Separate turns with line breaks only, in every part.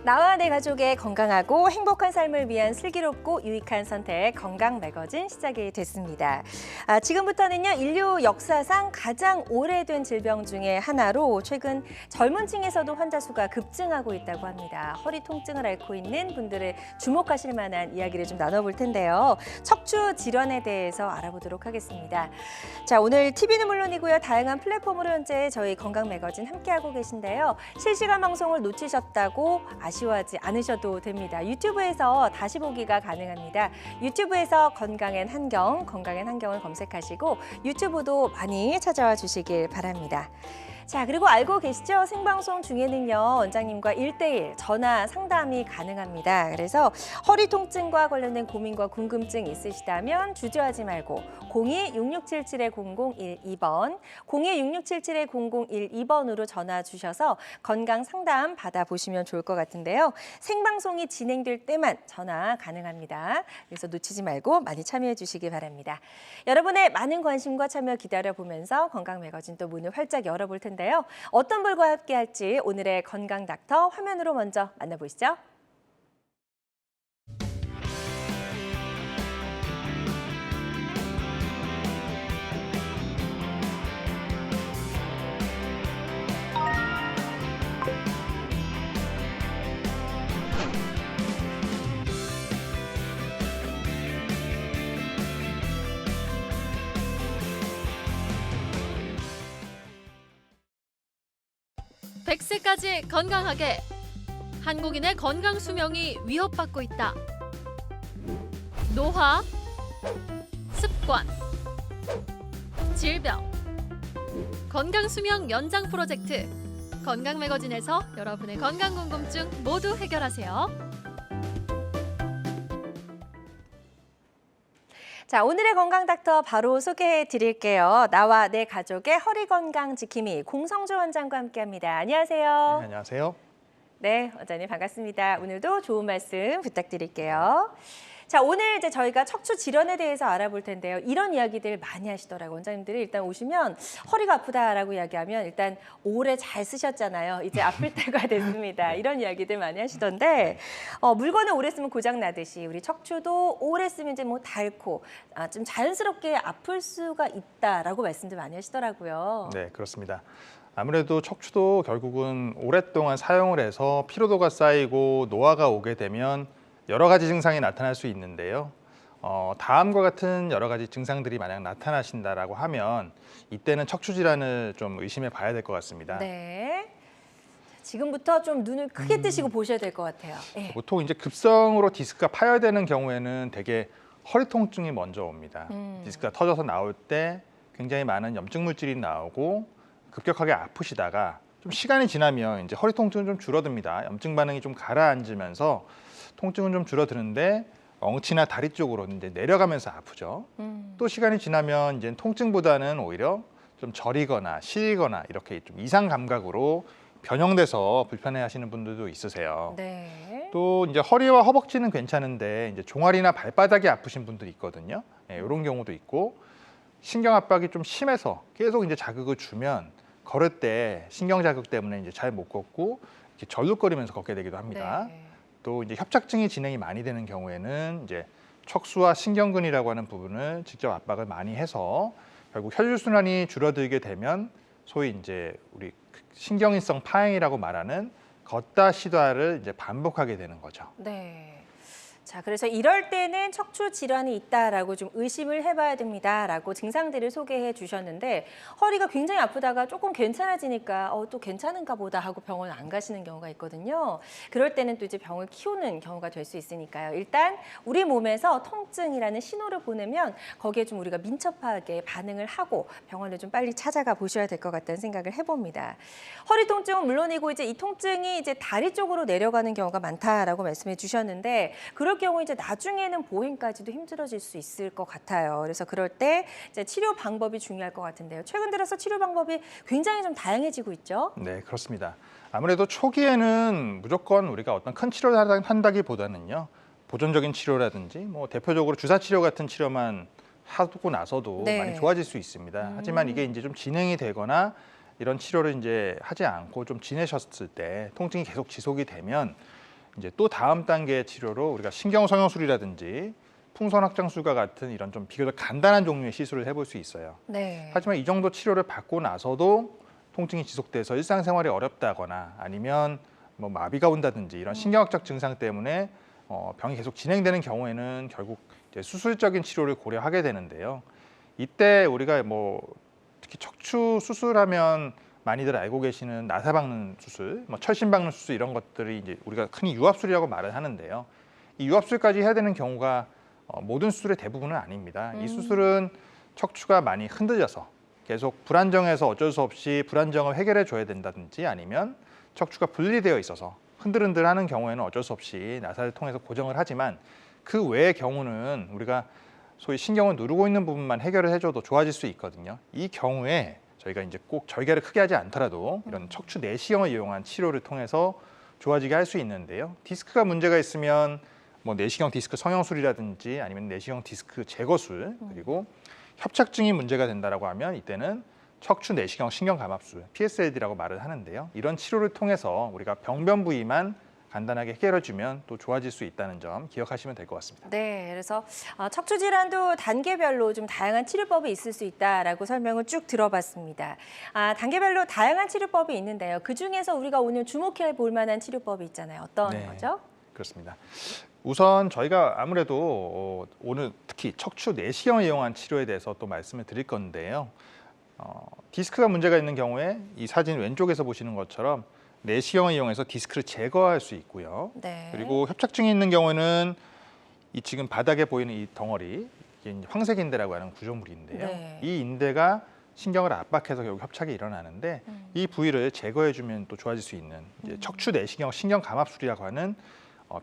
나와 내 가족의 건강하고 행복한 삶을 위한 슬기롭고 유익한 선택 건강 매거진 시작이 됐습니다. 지금부터는요, 인류 역사상 가장 오래된 질병 중에 하나로 최근 젊은 층에서도 환자 수가 급증하고 있다고 합니다. 허리 통증을 앓고 있는 분들을 주목하실 만한 이야기를 좀 나눠볼 텐데요. 척추 질환에 대해서 알아보도록 하겠습니다. 자, 오늘 TV는 물론이고요, 다양한 플랫폼으로 현재 저희 건강 매거진 함께하고 계신데요. 실시간 방송을 놓치셨다고 아쉬워하지 않으셔도 됩니다. 유튜브에서 다시 보기가 가능합니다. 유튜브에서 건강엔 한경, 건강엔 한경을 검색하시고 유튜브도 많이 찾아와 주시길 바랍니다. 자, 그리고 알고 계시죠? 생방송 중에는요, 원장님과 1:1 전화 상담이 가능합니다. 그래서 허리 통증과 관련된 고민과 궁금증 있으시다면 주저하지 말고 02-6677-0012번, 02-6677-0012번으로 전화 주셔서 건강 상담 받아보시면 좋을 것 같은데요. 생방송이 진행될 때만 전화 가능합니다. 그래서 놓치지 말고 많이 참여해 주시기 바랍니다. 여러분의 많은 관심과 참여 기다려보면서 건강 매거진 또 문을 활짝 열어볼 텐데요. 어떤 분과 함께 할지 오늘의 건강 닥터 화면으로 먼저 만나보시죠.
백 세까지 건강하게. 한국인의 건강 수명이 위협받고 있다. 노화, 습관, 질병, 건강 수명 연장 프로젝트. 건강 매거진에서 여러분의 건강 궁금증 모두 해결하세요.
자, 오늘의 건강 닥터 바로 소개해 드릴게요. 나와 내 가족의 허리 건강 지킴이 공성주 원장과 함께합니다. 안녕하세요.
네, 안녕하세요.
네, 원장님 반갑습니다. 오늘도 좋은 말씀 부탁드릴게요. 자, 오늘 이제 저희가 척추 질환에 대해서 알아볼 텐데요. 이런 이야기들 많이 하시더라고요. 원장님들이 일단 오시면 허리가 아프다라고 이야기하면 일단 오래 잘 쓰셨잖아요. 이제 아플 때가 됐습니다. 이런 이야기들 많이 하시던데 물건을 오래 쓰면 고장 나듯이 우리 척추도 오래 쓰면 이제 뭐 닳고 좀 자연스럽게 아플 수가 있다라고 말씀들 많이 하시더라고요.
네, 그렇습니다. 아무래도 척추도 결국은 오랫동안 사용을 해서 피로도가 쌓이고 노화가 오게 되면 여러 가지 증상이 나타날 수 있는데요. 다음과 같은 여러 가지 증상들이 만약 나타나신다라고 하면 이때는 척추 질환을 좀 의심해 봐야 될 것 같습니다.
네. 지금부터 좀 눈을 크게 뜨시고 보셔야 될 것 같아요. 네.
보통 이제 급성으로 디스크가 파열되는 경우에는 대개 허리 통증이 먼저 옵니다. 디스크가 터져서 나올 때 굉장히 많은 염증 물질이 나오고 급격하게 아프시다가 좀 시간이 지나면 이제 허리 통증은 좀 줄어듭니다. 염증 반응이 좀 가라앉으면서 통증은 좀 줄어드는데 엉치나 다리 쪽으로 이제 내려가면서 아프죠. 또 시간이 지나면 이제 통증보다는 오히려 좀 저리거나 시리거나 이렇게 좀 이상 감각으로 변형돼서 불편해하시는 분들도 있으세요.
네.
또 이제 허리와 허벅지는 괜찮은데 이제 종아리나 발바닥이 아프신 분들이 있거든요. 네, 이런 경우도 있고 신경 압박이 좀 심해서 계속 이제 자극을 주면 걸을 때 신경 자극 때문에 이제 잘 못 걷고 이렇게 절룩거리면서 걷게 되기도 합니다.
네.
또 이제 협착증이 진행이 많이 되는 경우에는 이제 척수와 신경근이라고 하는 부분을 직접 압박을 많이 해서 결국 혈류순환이 줄어들게 되면 소위 이제 우리 신경인성 파행이라고 말하는 걷다 쉬다를 이제 반복하게 되는 거죠.
네. 자, 그래서 이럴 때는 척추 질환이 있다라고 좀 의심을 해봐야 됩니다라고 증상들을 소개해 주셨는데 허리가 굉장히 아프다가 조금 괜찮아지니까 또 괜찮은가 보다 하고 병원 안 가시는 경우가 있거든요. 그럴 때는 또 이제 병을 키우는 경우가 될 수 있으니까요. 일단 우리 몸에서 통증이라는 신호를 보내면 거기에 좀 우리가 민첩하게 반응을 하고 병원을 좀 빨리 찾아가 보셔야 될 것 같다는 생각을 해봅니다. 허리 통증은 물론이고 이제 이 통증이 이제 다리 쪽으로 내려가는 경우가 많다라고 말씀해 주셨는데 그럴 경우 이제 나중에는 보행까지도 힘들어질 수 있을 것 같아요. 그래서 그럴 때 이제 치료 방법이 중요할 것 같은데요. 최근 들어서 치료 방법이 굉장히 좀 다양해지고 있죠.
네, 그렇습니다. 아무래도 초기에는 무조건 우리가 어떤 큰 치료를 한다기보다는요. 보존적인 치료라든지 뭐 대표적으로 주사 치료 같은 치료만 하고 나서도
네.
많이 좋아질 수 있습니다. 하지만 이게 이제 좀 진행이 되거나 이런 치료를 이제 하지 않고 좀 지내셨을 때 통증이 계속 지속이 되면 이제 또 다음 단계의 치료로 우리가 신경성형술이라든지 풍선 확장술과 같은 이런 좀 비교적 간단한 종류의 시술을 해볼 수 있어요.
네.
하지만 이 정도 치료를 받고 나서도 통증이 지속돼서 일상생활이 어렵다거나 아니면 뭐 마비가 온다든지 이런 신경학적 증상 때문에 병이 계속 진행되는 경우에는 결국 이제 수술적인 치료를 고려하게 되는데요. 이때 우리가 뭐 특히 척추 수술하면 많이들 알고 계시는 나사 박는 수술, 뭐 철심 박는 수술 이런 것들이 이제 우리가 흔히 유압술이라고 말을 하는데요. 이 유압술까지 해야 되는 경우가 모든 수술의 대부분은 아닙니다. 이 수술은 척추가 많이 흔들려서 계속 불안정해서 어쩔 수 없이 불안정을 해결해 줘야 된다든지 아니면 척추가 분리되어 있어서 흔들흔들하는 경우에는 어쩔 수 없이 나사를 통해서 고정을 하지만 그 외의 경우는 우리가 소위 신경을 누르고 있는 부분만 해결을 해줘도 좋아질 수 있거든요. 이 경우에 저희가 이제 꼭 절개를 크게 하지 않더라도 이런 척추 내시경을 이용한 치료를 통해서 좋아지게 할 수 있는데요. 디스크가 문제가 있으면 뭐 내시경 디스크 성형술이라든지 아니면 내시경 디스크 제거술 그리고 협착증이 문제가 된다라고 하면 이때는 척추 내시경 신경감압술 PSLD라고 말을 하는데요. 이런 치료를 통해서 우리가 병변 부위만 간단하게 해결해주면 또 좋아질 수 있다는 점 기억하시면 될 것 같습니다.
네, 그래서 척추 질환도 단계별로 좀 다양한 치료법이 있을 수 있다라고 설명을 쭉 들어봤습니다. 단계별로 다양한 치료법이 있는데요. 그 중에서 우리가 오늘 주목해 볼 만한 치료법이 있잖아요. 어떤 거죠?
그렇습니다. 우선 저희가 아무래도 오늘 특히 척추 내시경을 이용한 치료에 대해서 또 말씀을 드릴 건데요. 디스크가 문제가 있는 경우에 이 사진 왼쪽에서 보시는 것처럼 내시경을 이용해서 디스크를 제거할 수 있고요.
네.
그리고 협착증이 있는 경우에는 이 지금 바닥에 보이는 이 덩어리, 이게 이제 황색 인대라고 하는 구조물인데요.
네.
이 인대가 신경을 압박해서 결국 협착이 일어나는데 이 부위를 제거해주면 또 좋아질 수 있는 이제 척추 내시경 신경감압술이라고 하는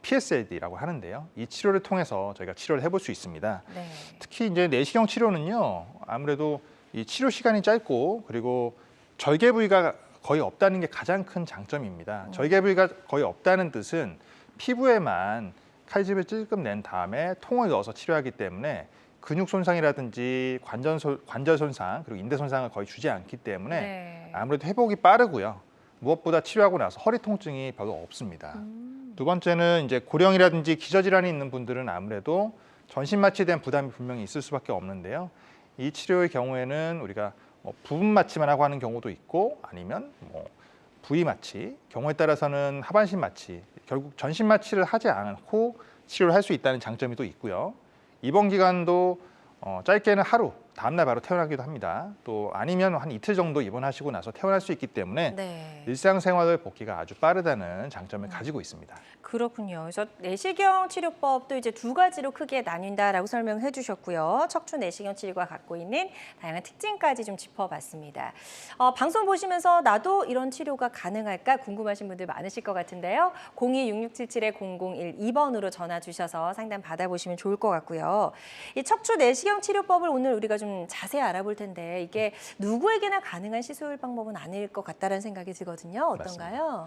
PSLD라고 하는데요. 이 치료를 통해서 저희가 치료를 해볼 수 있습니다.
네.
특히 이제 내시경 치료는요, 아무래도 이 치료 시간이 짧고 그리고 절개 부위가 거의 없다는 게 가장 큰 장점입니다. 절개 부위가 거의 없다는 뜻은 피부에만 칼집을 찔끔 낸 다음에 통을 넣어서 치료하기 때문에 근육 손상이라든지 관절 손상 그리고 인대 손상을 거의 주지 않기 때문에
네.
아무래도 회복이 빠르고요. 무엇보다 치료하고 나서 허리 통증이 별로 없습니다. 두 번째는 이제 고령이라든지 기저질환이 있는 분들은 아무래도 전신 마취에 부담이 분명히 있을 수밖에 없는데요. 이 치료의 경우에는 우리가 부분 마취만 하고 하는 경우도 있고 아니면 부위 마취, 경우에 따라서는 하반신 마취, 결국 전신 마취를 하지 않고 치료를 할 수 있다는 장점이 또 있고요. 입원 기간도 짧게는 하루, 다음날 바로 퇴원하기도 합니다. 또 아니면 한 이틀 정도 입원하시고 나서 퇴원할 수 있기 때문에
네.
일상생활 복귀가 아주 빠르다는 장점을 가지고 있습니다.
그렇군요. 그래서 내시경 치료법도 이제 두 가지로 크게 나뉜다라고 설명을 해주셨고요. 척추 내시경 치료가 갖고 있는 다양한 특징까지 좀 짚어봤습니다. 방송 보시면서 나도 이런 치료가 가능할까 궁금하신 분들 많으실 것 같은데요. 026677-0012번으로 전화 주셔서 상담 받아보시면 좋을 것 같고요. 이 척추 내시경 치료법을 오늘 우리가 좀 자세히 알아볼 텐데 이게 누구에게나 가능한 시술 방법은 아닐 것 같다는 생각이 들거든요. 어떤가요?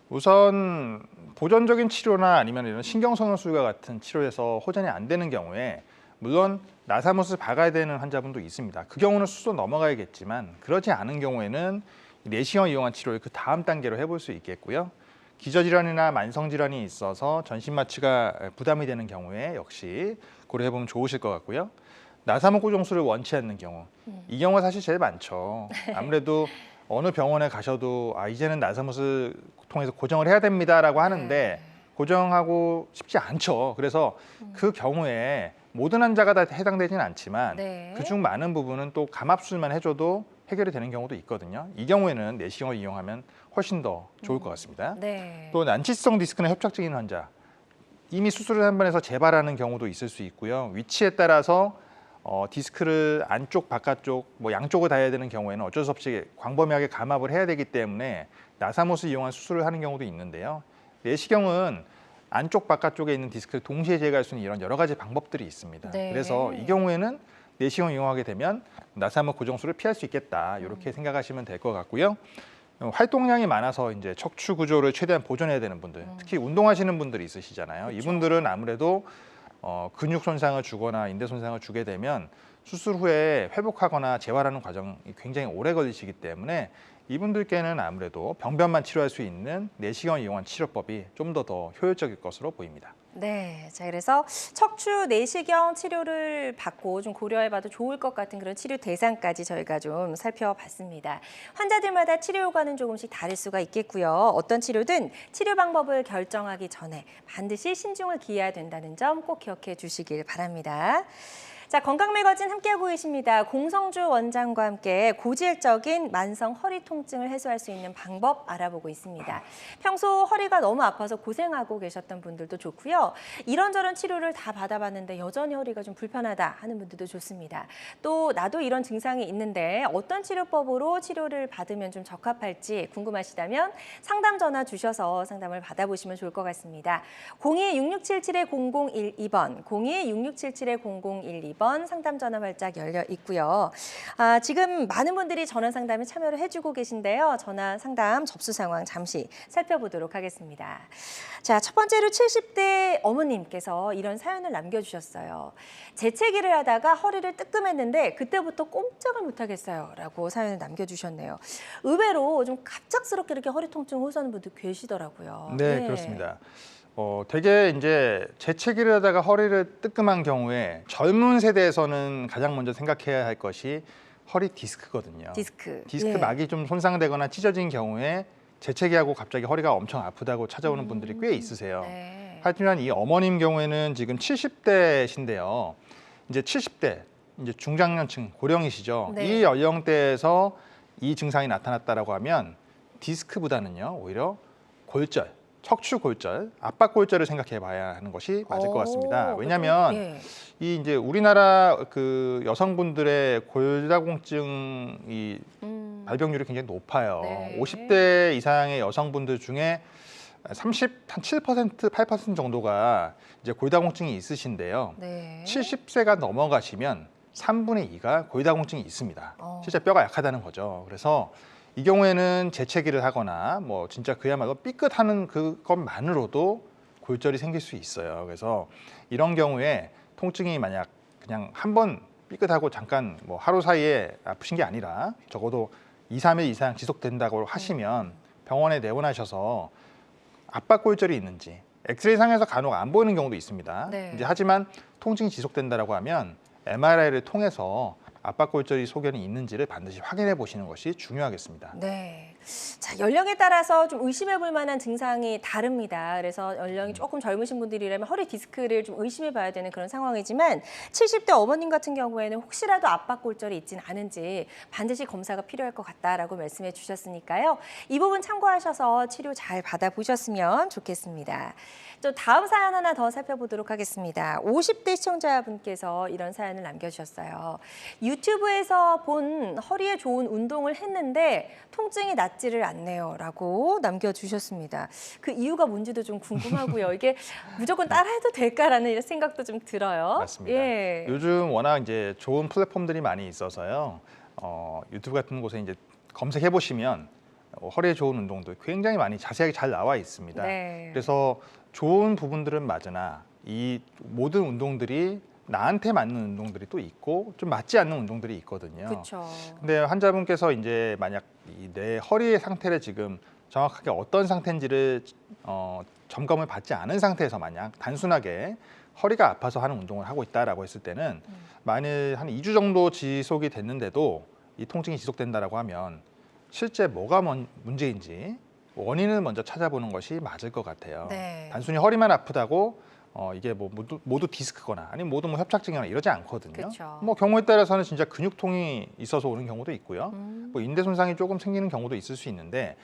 우선 보존적인 치료나 아니면 이런 신경성형술과 같은 치료에서 호전이 안 되는 경우에 물론 나사못을 박아야 되는 환자분도 있습니다. 그 경우는 수술 넘어가야겠지만 그러지 않은 경우에는 내시경을 이용한 치료를 그 다음 단계로 해볼 수 있겠고요. 기저질환이나 만성질환이 있어서 전신 마취가 부담이 되는 경우에 역시 고려해보면 좋으실 것 같고요. 나사목 고정술을 원치 않는 경우, 이 경우가 사실 제일 많죠. 아무래도 어느 병원에 가셔도 이제는 나사못을 통해서 고정을 해야 됩니다라고 하는데 고정하고 싶지 않죠. 그래서 그 경우에 모든 환자가 다 해당되지는 않지만
네.
그중 많은 부분은 또 감압술만 해줘도 해결이 되는 경우도 있거든요. 이 경우에는 내시경을 이용하면 훨씬 더 좋을 것 같습니다.
네.
또 난치성 디스크나 협착증인 환자, 이미 수술을 한 번 해서 재발하는 경우도 있을 수 있고요. 위치에 따라서 디스크를 안쪽, 바깥쪽, 양쪽을 다 해야 되는 경우에는 어쩔 수 없이 광범위하게 감압을 해야 되기 때문에 나사못을 이용한 수술을 하는 경우도 있는데요. 내시경은 안쪽, 바깥쪽에 있는 디스크를 동시에 제거할 수 있는 이런 여러 가지 방법들이 있습니다.
네.
그래서 이 경우에는 내시경을 이용하게 되면 나사못 고정술을 피할 수 있겠다. 이렇게 생각하시면 될 것 같고요. 활동량이 많아서 이제 척추 구조를 최대한 보존해야 되는 분들, 특히 운동하시는 분들이 있으시잖아요. 그렇죠. 이분들은 아무래도 근육 손상을 주거나 인대 손상을 주게 되면 수술 후에 회복하거나 재활하는 과정이 굉장히 오래 걸리시기 때문에 이분들께는 아무래도 병변만 치료할 수 있는 내시경을 이용한 치료법이 좀 더 효율적일 것으로 보입니다.
네, 자 그래서 척추 내시경 치료를 받고 좀 고려해봐도 좋을 것 같은 그런 치료 대상까지 저희가 좀 살펴봤습니다. 환자들마다 치료 효과는 조금씩 다를 수가 있겠고요. 어떤 치료든 치료 방법을 결정하기 전에 반드시 신중을 기해야 된다는 점 꼭 기억해 주시길 바랍니다. 자, 건강매거진 함께하고 계십니다. 공성주 원장과 함께 고질적인 만성 허리 통증을 해소할 수 있는 방법 알아보고 있습니다. 평소 허리가 너무 아파서 고생하고 계셨던 분들도 좋고요. 이런저런 치료를 다 받아봤는데 여전히 허리가 좀 불편하다 하는 분들도 좋습니다. 또 나도 이런 증상이 있는데 어떤 치료법으로 치료를 받으면 좀 적합할지 궁금하시다면 상담 전화 주셔서 상담을 받아보시면 좋을 것 같습니다. 02-6677-0012번, 02-6677-0012번 상담 전화 활짝 열려 있고요. 지금 많은 분들이 전화 상담에 참여를 해주고 계신데요. 전화 상담 접수 상황 잠시 살펴보도록 하겠습니다. 자, 첫 번째로 70대 어머님께서 이런 사연을 남겨주셨어요. 재채기를 하다가 허리를 뜨끔했는데 그때부터 꼼짝을 못하겠어요. 라고 사연을 남겨주셨네요. 의외로 좀 갑작스럽게 이렇게 허리 통증 호소하는 분들 계시더라고요.
네, 그렇습니다. 되게 이제 재채기를 하다가 허리를 뜨끔한 경우에 젊은 세대에서는 가장 먼저 생각해야 할 것이 허리 디스크거든요.
디스크
막이 좀 손상되거나 찢어진 경우에 재채기하고 갑자기 허리가 엄청 아프다고 찾아오는 분들이 꽤 있으세요.
네.
하지만 이 어머님 경우에는 지금 70대신데요. 이제 70대, 이제 중장년층, 고령이시죠.
네.
이 연령대에서 이 증상이 나타났다라고 하면 디스크보다는요, 오히려 골절, 척추 골절, 압박 골절을 생각해 봐야 하는 것이 맞을 것 같습니다. 왜냐하면 이 이제 우리나라 그 여성분들의 골다공증 이 발병률이 굉장히 높아요.
네.
50대 이상의 여성분들 중에 한 7%, 8% 정도가 이제 골다공증이 있으신데요.
네.
70세가 넘어가시면 3분의 2가 골다공증이 있습니다. 실제 뼈가 약하다는 거죠. 그래서 이 경우에는 재채기를 하거나 뭐 진짜 그야말로 삐끗하는 그것만으로도 골절이 생길 수 있어요. 그래서 이런 경우에 통증이 만약 그냥 한 번 삐끗하고 잠깐 뭐 하루 사이에 아프신 게 아니라 적어도 2, 3일 이상 지속된다고 하시면 병원에 내원하셔서 압박 골절이 있는지 엑스레이 상에서 간혹 안 보이는 경우도 있습니다.
네.
이제 하지만 통증이 지속된다라고 하면 MRI를 통해서 압박 골절이 소견이 있는지를 반드시 확인해 보시는 것이 중요하겠습니다.
네. 자, 연령에 따라서 좀 의심해 볼 만한 증상이 다릅니다. 그래서 연령이 조금 젊으신 분들이라면 허리 디스크를 좀 의심해 봐야 되는 그런 상황이지만 70대 어머님 같은 경우에는 혹시라도 압박 골절이 있지는 않은지 반드시 검사가 필요할 것 같다라고 말씀해 주셨으니까요. 이 부분 참고하셔서 치료 잘 받아보셨으면 좋겠습니다. 또 다음 사연 하나 더 살펴보도록 하겠습니다. 50대 시청자분께서 이런 사연을 남겨주셨어요. 유튜브에서 본 허리에 좋은 운동을 했는데 통증이 낫지를 않네요. 라고 남겨주셨습니다. 그 이유가 뭔지도 좀 궁금하고요. 이게 무조건 따라해도 될까라는 이런 생각도 좀 들어요.
맞습니다.
예.
요즘 워낙 이제 좋은 플랫폼들이 많이 있어서요. 유튜브 같은 곳에 이제 검색해 보시면 허리에 좋은 운동도 굉장히 많이 자세하게 잘 나와 있습니다.
네.
그래서 좋은 부분들은 맞으나 이 모든 운동들이 나한테 맞는 운동들이 또 있고 좀 맞지 않는 운동들이 있거든요.
그렇죠.
근데 환자분께서 이제 만약 내 허리의 상태를 지금 정확하게 어떤 상태인지를 점검을 받지 않은 상태에서 만약 단순하게 허리가 아파서 하는 운동을 하고 있다라고 했을 때는 만일 한 2주 정도 지속이 됐는데도 이 통증이 지속된다라고 하면 실제 뭐가 문제인지 원인을 먼저 찾아보는 것이 맞을 것 같아요.
네.
단순히 허리만 아프다고 이게 뭐 모두 디스크거나 아니면 모두 뭐 협착증이거나 이러지 않거든요.
그쵸.
뭐 경우에 따라서는 진짜 근육통이 있어서 오는 경우도 있고요. 뭐 인대 손상이 조금 생기는 경우도 있을 수 있는데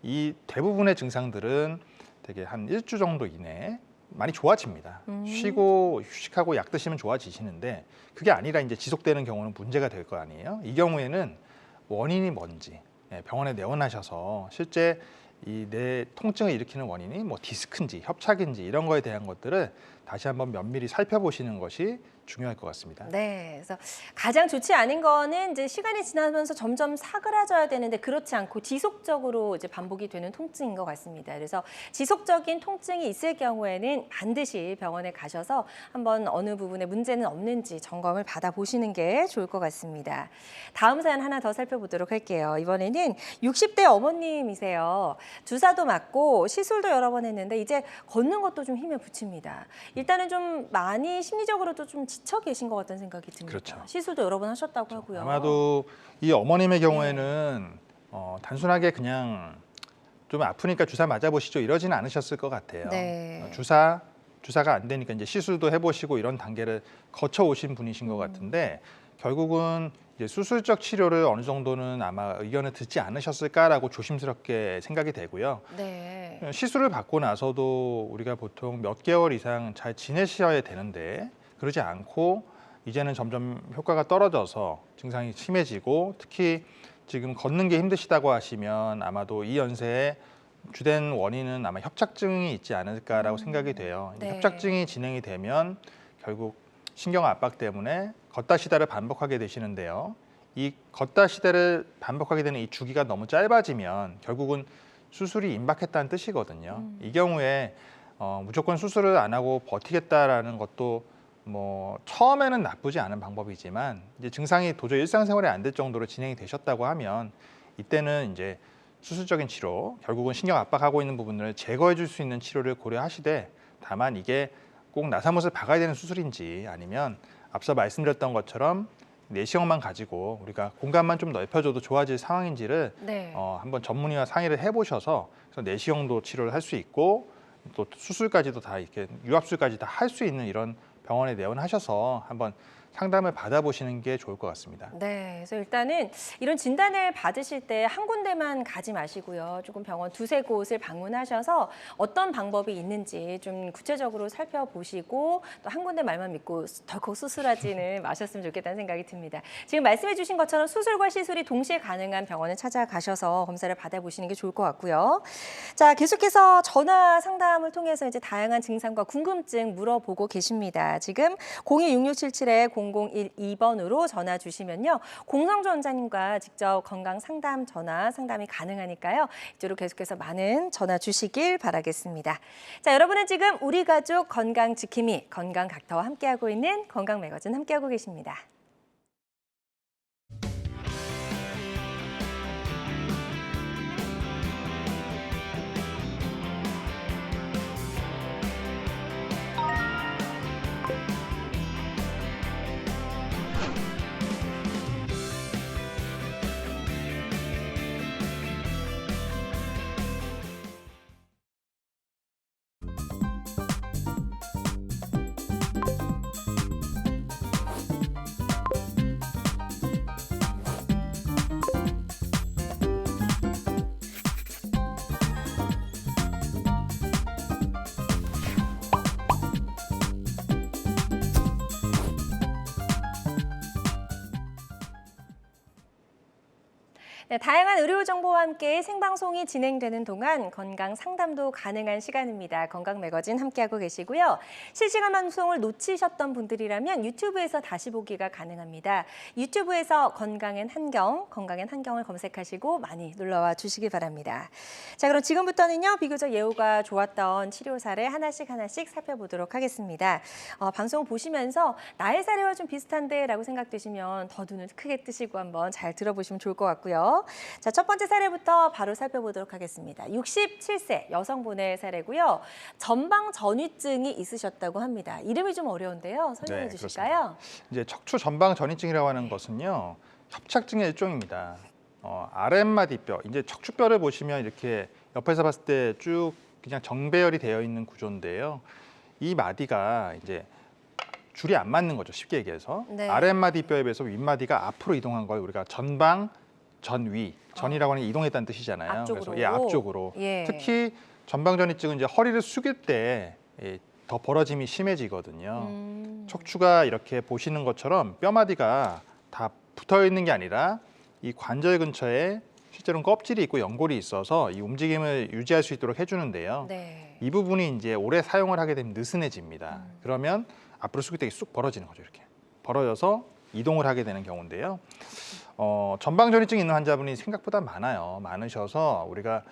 이 대부분의 증상들은 되게 한 1주 정도 이내에 많이 좋아집니다. 쉬고 휴식하고 약 드시면 좋아지시는데 그게 아니라 이제 지속되는 경우는 문제가 될 거 아니에요. 이 경우에는 원인이 뭔지 병원에 내원하셔서 실제 이 내 통증을 일으키는 원인이 뭐 디스크인지 협착인지 이런 거에 대한 것들을 다시 한번 면밀히 살펴보시는 것이 중요할 것 같습니다.
네, 그래서 가장 좋지 않은 거는 이제 시간이 지나면서 점점 사그라져야 되는데 그렇지 않고 지속적으로 이제 반복이 되는 통증인 것 같습니다. 그래서 지속적인 통증이 있을 경우에는 반드시 병원에 가셔서 한번 어느 부분에 문제는 없는지 점검을 받아보시는 게 좋을 것 같습니다. 다음 사연 하나 더 살펴보도록 할게요. 이번에는 60대 어머님이세요. 주사도 맞고 시술도 여러 번 했는데 이제 걷는 것도 좀 힘에 부칩니다. 일단은 좀 많이 심리적으로도 좀 지쳐 계신 것 같다는 생각이 듭니다.
그렇죠.
시술도 여러 번 하셨다고 하고요.
아마도 이 어머님의 경우에는 단순하게 그냥 좀 아프니까 주사 맞아보시죠 이러지는 않으셨을 것 같아요.
네.
주사가 안 되니까 이제 시술도 해보시고 이런 단계를 거쳐 오신 분이신 것 같은데 결국은 이제 수술적 치료를 어느 정도는 아마 의견을 듣지 않으셨을까라고 조심스럽게 생각이 되고요.
네.
시술을 받고 나서도 우리가 보통 몇 개월 이상 잘 지내셔야 되는데 그러지 않고 이제는 점점 효과가 떨어져서 증상이 심해지고 특히 지금 걷는 게 힘드시다고 하시면 아마도 이 연세에 주된 원인은 아마 협착증이 있지 않을까라고 생각이 돼요.
네.
협착증이 진행이 되면 결국 신경 압박 때문에 걷다 시다를 반복하게 되시는데요. 이 걷다 시다를 반복하게 되는 이 주기가 너무 짧아지면 결국은 수술이 임박했다는 뜻이거든요. 이 경우에 무조건 수술을 안 하고 버티겠다라는 것도 뭐 처음에는 나쁘지 않은 방법이지만 이제 증상이 도저히 일상생활에 안 될 정도로 진행이 되셨다고 하면 이때는 이제 수술적인 치료, 결국은 신경 압박하고 있는 부분을 제거해 줄 수 있는 치료를 고려하시되 다만 이게 꼭 나사못을 박아야 되는 수술인지 아니면 앞서 말씀드렸던 것처럼 내시경만 가지고 우리가 공간만 좀 넓혀줘도 좋아질 상황인지를
네.
한번 전문의와 상의를 해보셔서 그래서 내시경도 치료를 할 수 있고 또 수술까지도 다 이렇게 유압술까지 다 할 수 있는 이런 병원에 내원하셔서 한번 상담을 받아보시는 게 좋을 것 같습니다.
네, 그래서 일단은 이런 진단을 받으실 때 한 군데만 가지 마시고요. 조금 병원 두세 곳을 방문하셔서 어떤 방법이 있는지 좀 구체적으로 살펴보시고 또 한 군데 말만 믿고 덜컥 수술하지는 마셨으면 좋겠다는 생각이 듭니다. 지금 말씀해 주신 것처럼 수술과 시술이 동시에 가능한 병원을 찾아가셔서 검사를 받아보시는 게 좋을 것 같고요. 자, 계속해서 전화 상담을 통해서 이제 다양한 증상과 궁금증 물어보고 계십니다. 지금 026677-0012번으로 전화 주시면요. 공성주 원장님과 직접 건강 상담 상담이 가능하니까요. 이쪽으로 계속해서 많은 전화 주시길 바라겠습니다. 자, 여러분은 지금 우리 가족 건강 지킴이 건강 닥터와 함께하고 있는 건강 매거진 함께하고 계십니다. 네, 다양한 의료 정보와 함께 생방송이 진행되는 동안 건강 상담도 가능한 시간입니다. 건강 매거진 함께하고 계시고요. 실시간 방송을 놓치셨던 분들이라면 유튜브에서 다시 보기가 가능합니다. 유튜브에서 건강엔 한경을 검색하시고 많이 놀러와 주시기 바랍니다. 자, 그럼 지금부터는요. 비교적 예후가 좋았던 치료 사례 하나씩 살펴보도록 하겠습니다. 방송 보시면서 나의 사례와 좀 비슷한데 라고 생각되시면 더 눈을 크게 뜨시고 한번 잘 들어보시면 좋을 것 같고요. 자, 첫 번째 사례부터 바로 살펴보도록 하겠습니다. 67세 여성분의 사례고요. 전방 전이증이 있으셨다고 합니다. 이름이 좀 어려운데요. 설명해 주실까요?
이제 척추 전방 전이증이라고 하는 것은요. 협착증의 일종입니다. 아랫마디뼈, 이제 척추뼈를 보시면 이렇게 옆에서 봤을 때 쭉 그냥 정배열이 되어 있는 구조인데요. 이 마디가 이제 줄이 안 맞는 거죠. 쉽게 얘기해서.
네.
아랫마디뼈에 비해서 윗마디가 앞으로 이동한 걸 우리가 전방, 전위, 전이라고 하는 이동했다는 뜻이잖아요.
앞쪽으로.
그래서 앞쪽으로.
예.
특히 전방전이증은 이제 허리를 숙일 때 더 벌어짐이 심해지거든요. 척추가 이렇게 보시는 것처럼 뼈마디가 다 붙어 있는 게 아니라 이 관절 근처에 실제로는 껍질이 있고 연골이 있어서 이 움직임을 유지할 수 있도록 해주는데요.
네.
이 부분이 이제 오래 사용을 하게 되면 느슨해집니다. 그러면 앞으로 수기대기 쑥 벌어지는 거죠. 이렇게 벌어져서 이동을 하게 되는 경우인데요. 전방전이증 있는 환자분이 생각보다 많으셔서 우리가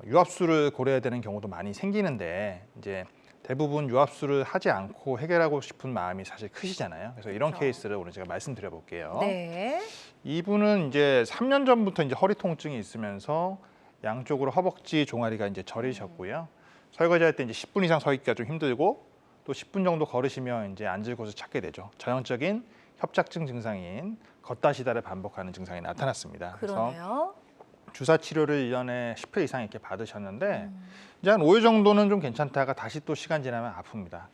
유압수를 고려해야 되는 경우도 많이 생기는데 이제 대부분 유압수를 하지 않고 해결하고 싶은 마음이 사실 크시잖아요. 그래서 이런
그렇죠.
케이스를 오늘 제가 말씀드려 볼게요.
네.
이분은 이제 3년 전부터 이제 허리 통증이 있으면서 양쪽으로 허벅지 종아리가 이제 저리셨고요. 설거지할 때 이제 10분 이상 서 있기가 좀 힘들고 또 10분 정도 걸으시면 이제 앉을 곳을 찾게 되죠. 전형적인 협착증 증상인 걷다 시다를 반복하는 증상이 나타났습니다.
그러네요.
주사 치료를 1년에 10회 이상 이렇게 받으셨는데 이제 한 5일 정도는 좀 괜찮다가 다시 또 시간 지나면 아픕니다.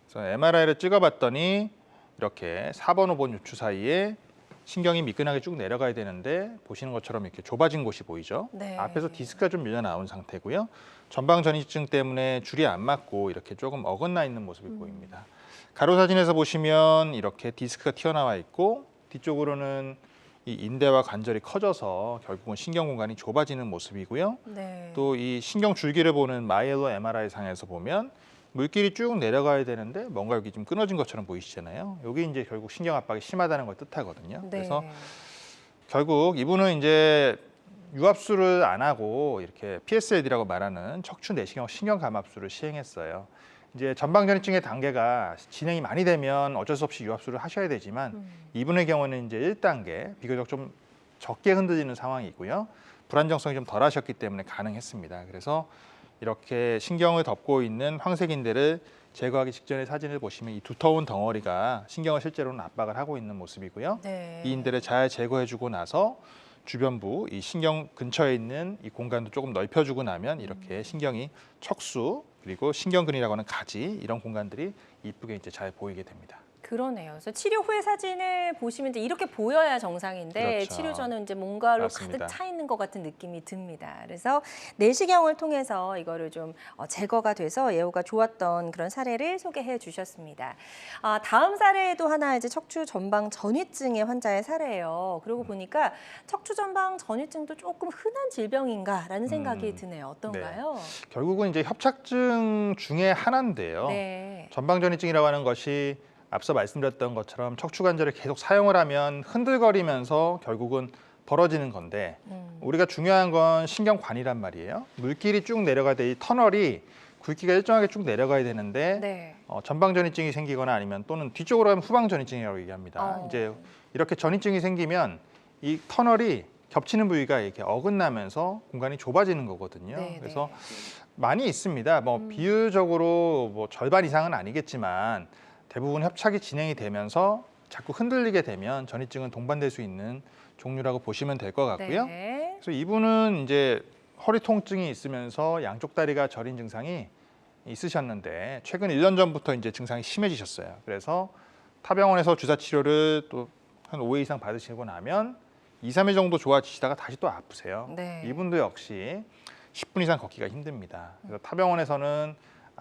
그래서 MRI를 찍어봤더니 이렇게 4번, 5번 요추 사이에 신경이 미끈하게 쭉 내려가야 되는데 보시는 것처럼 이렇게 좁아진 곳이 보이죠.
네.
앞에서 디스크가 좀 밀려 나온 상태고요. 전방 전이증 때문에 줄이 안 맞고 이렇게 조금 어긋나 있는 모습이 보입니다. 가로 사진에서 보시면 이렇게 디스크가 튀어나와 있고 뒤쪽으로는 이 인대와 관절이 커져서 결국은 신경 공간이 좁아지는 모습이고요.
네.
또 이 신경 줄기를 보는 마이엘로 MRI 상에서 보면 물길이 쭉 내려가야 되는데 뭔가 여기 좀 끊어진 것처럼 보이시잖아요. 여기 이제 결국 신경 압박이 심하다는 걸 뜻하거든요.
네.
그래서 결국 이분은 이제 유압수를 안 하고 이렇게 PSLD라고 말하는 척추 내시경 신경 감압수를 시행했어요. 이제 전방전이증의 단계가 진행이 많이 되면 어쩔 수 없이 유압수를 하셔야 되지만 이분의 경우는 이제 1단계 비교적 좀 적게 흔들리는 상황이고요. 불안정성이 좀 덜하셨기 때문에 가능했습니다. 그래서 이렇게 신경을 덮고 있는 황색인대를 제거하기 직전의 사진을 보시면 이 두터운 덩어리가 신경을 실제로는 압박을 하고 있는 모습이고요.
네.
이 인대를 잘 제거해주고 나서 주변부 이 신경 근처에 있는 이 공간도 조금 넓혀주고 나면 이렇게 신경이 척수 그리고 신경근이라고 하는 가지 이런 공간들이 이쁘게 이제 잘 보이게 됩니다.
그러네요. 그래서 치료 후의 사진을 보시면 이제 이렇게 보여야 정상인데
그렇죠.
치료 전은 이제 뭔가로
맞습니다.
가득 차 있는 것 같은 느낌이 듭니다. 그래서 내시경을 통해서 이거를 좀 제거가 돼서 예후가 좋았던 그런 사례를 소개해 주셨습니다. 다음 사례도 하나 이제 척추 전방 전이증의 환자의 사례예요. 그러고 보니까 척추 전방 전이증도 조금 흔한 질병인가라는 생각이 드네요. 어떤가요?
결국은 이제 협착증 중에 하나인데요.
네.
전방전이증이라고 하는 것이 앞서 말씀드렸던 것처럼 척추 관절을 계속 사용을 하면 흔들거리면서 결국은 벌어지는 건데 우리가 중요한 건 신경관이란 말이에요. 물길이 쭉 내려가야 돼. 이 터널이 굵기가 일정하게 쭉 내려가야 되는데
네.
전방전이증이 생기거나 아니면 또는 뒤쪽으로 하면 후방전이증이라고 얘기합니다. 이제 이렇게 전이증이 생기면 이 터널이 겹치는 부위가 이렇게 어긋나면서 공간이 좁아지는 거거든요.
네,
그래서
네.
많이 있습니다. 뭐 비율적으로 뭐 절반 이상은 아니겠지만 대부분 협착이 진행이 되면서 자꾸 흔들리게 되면 전이증은 동반될 수 있는 종류라고 보시면 될 것 같고요.
네.
그래서 이분은 이제 허리 통증이 있으면서 양쪽 다리가 저린 증상이 있으셨는데 최근 1년 전부터 이제 증상이 심해지셨어요. 그래서 타병원에서 주사 치료를 또 한 5회 이상 받으시고 나면 2, 3일 정도 좋아지시다가 다시 또 아프세요.
네.
이분도 역시 10분 이상 걷기가 힘듭니다. 그래서 타병원에서는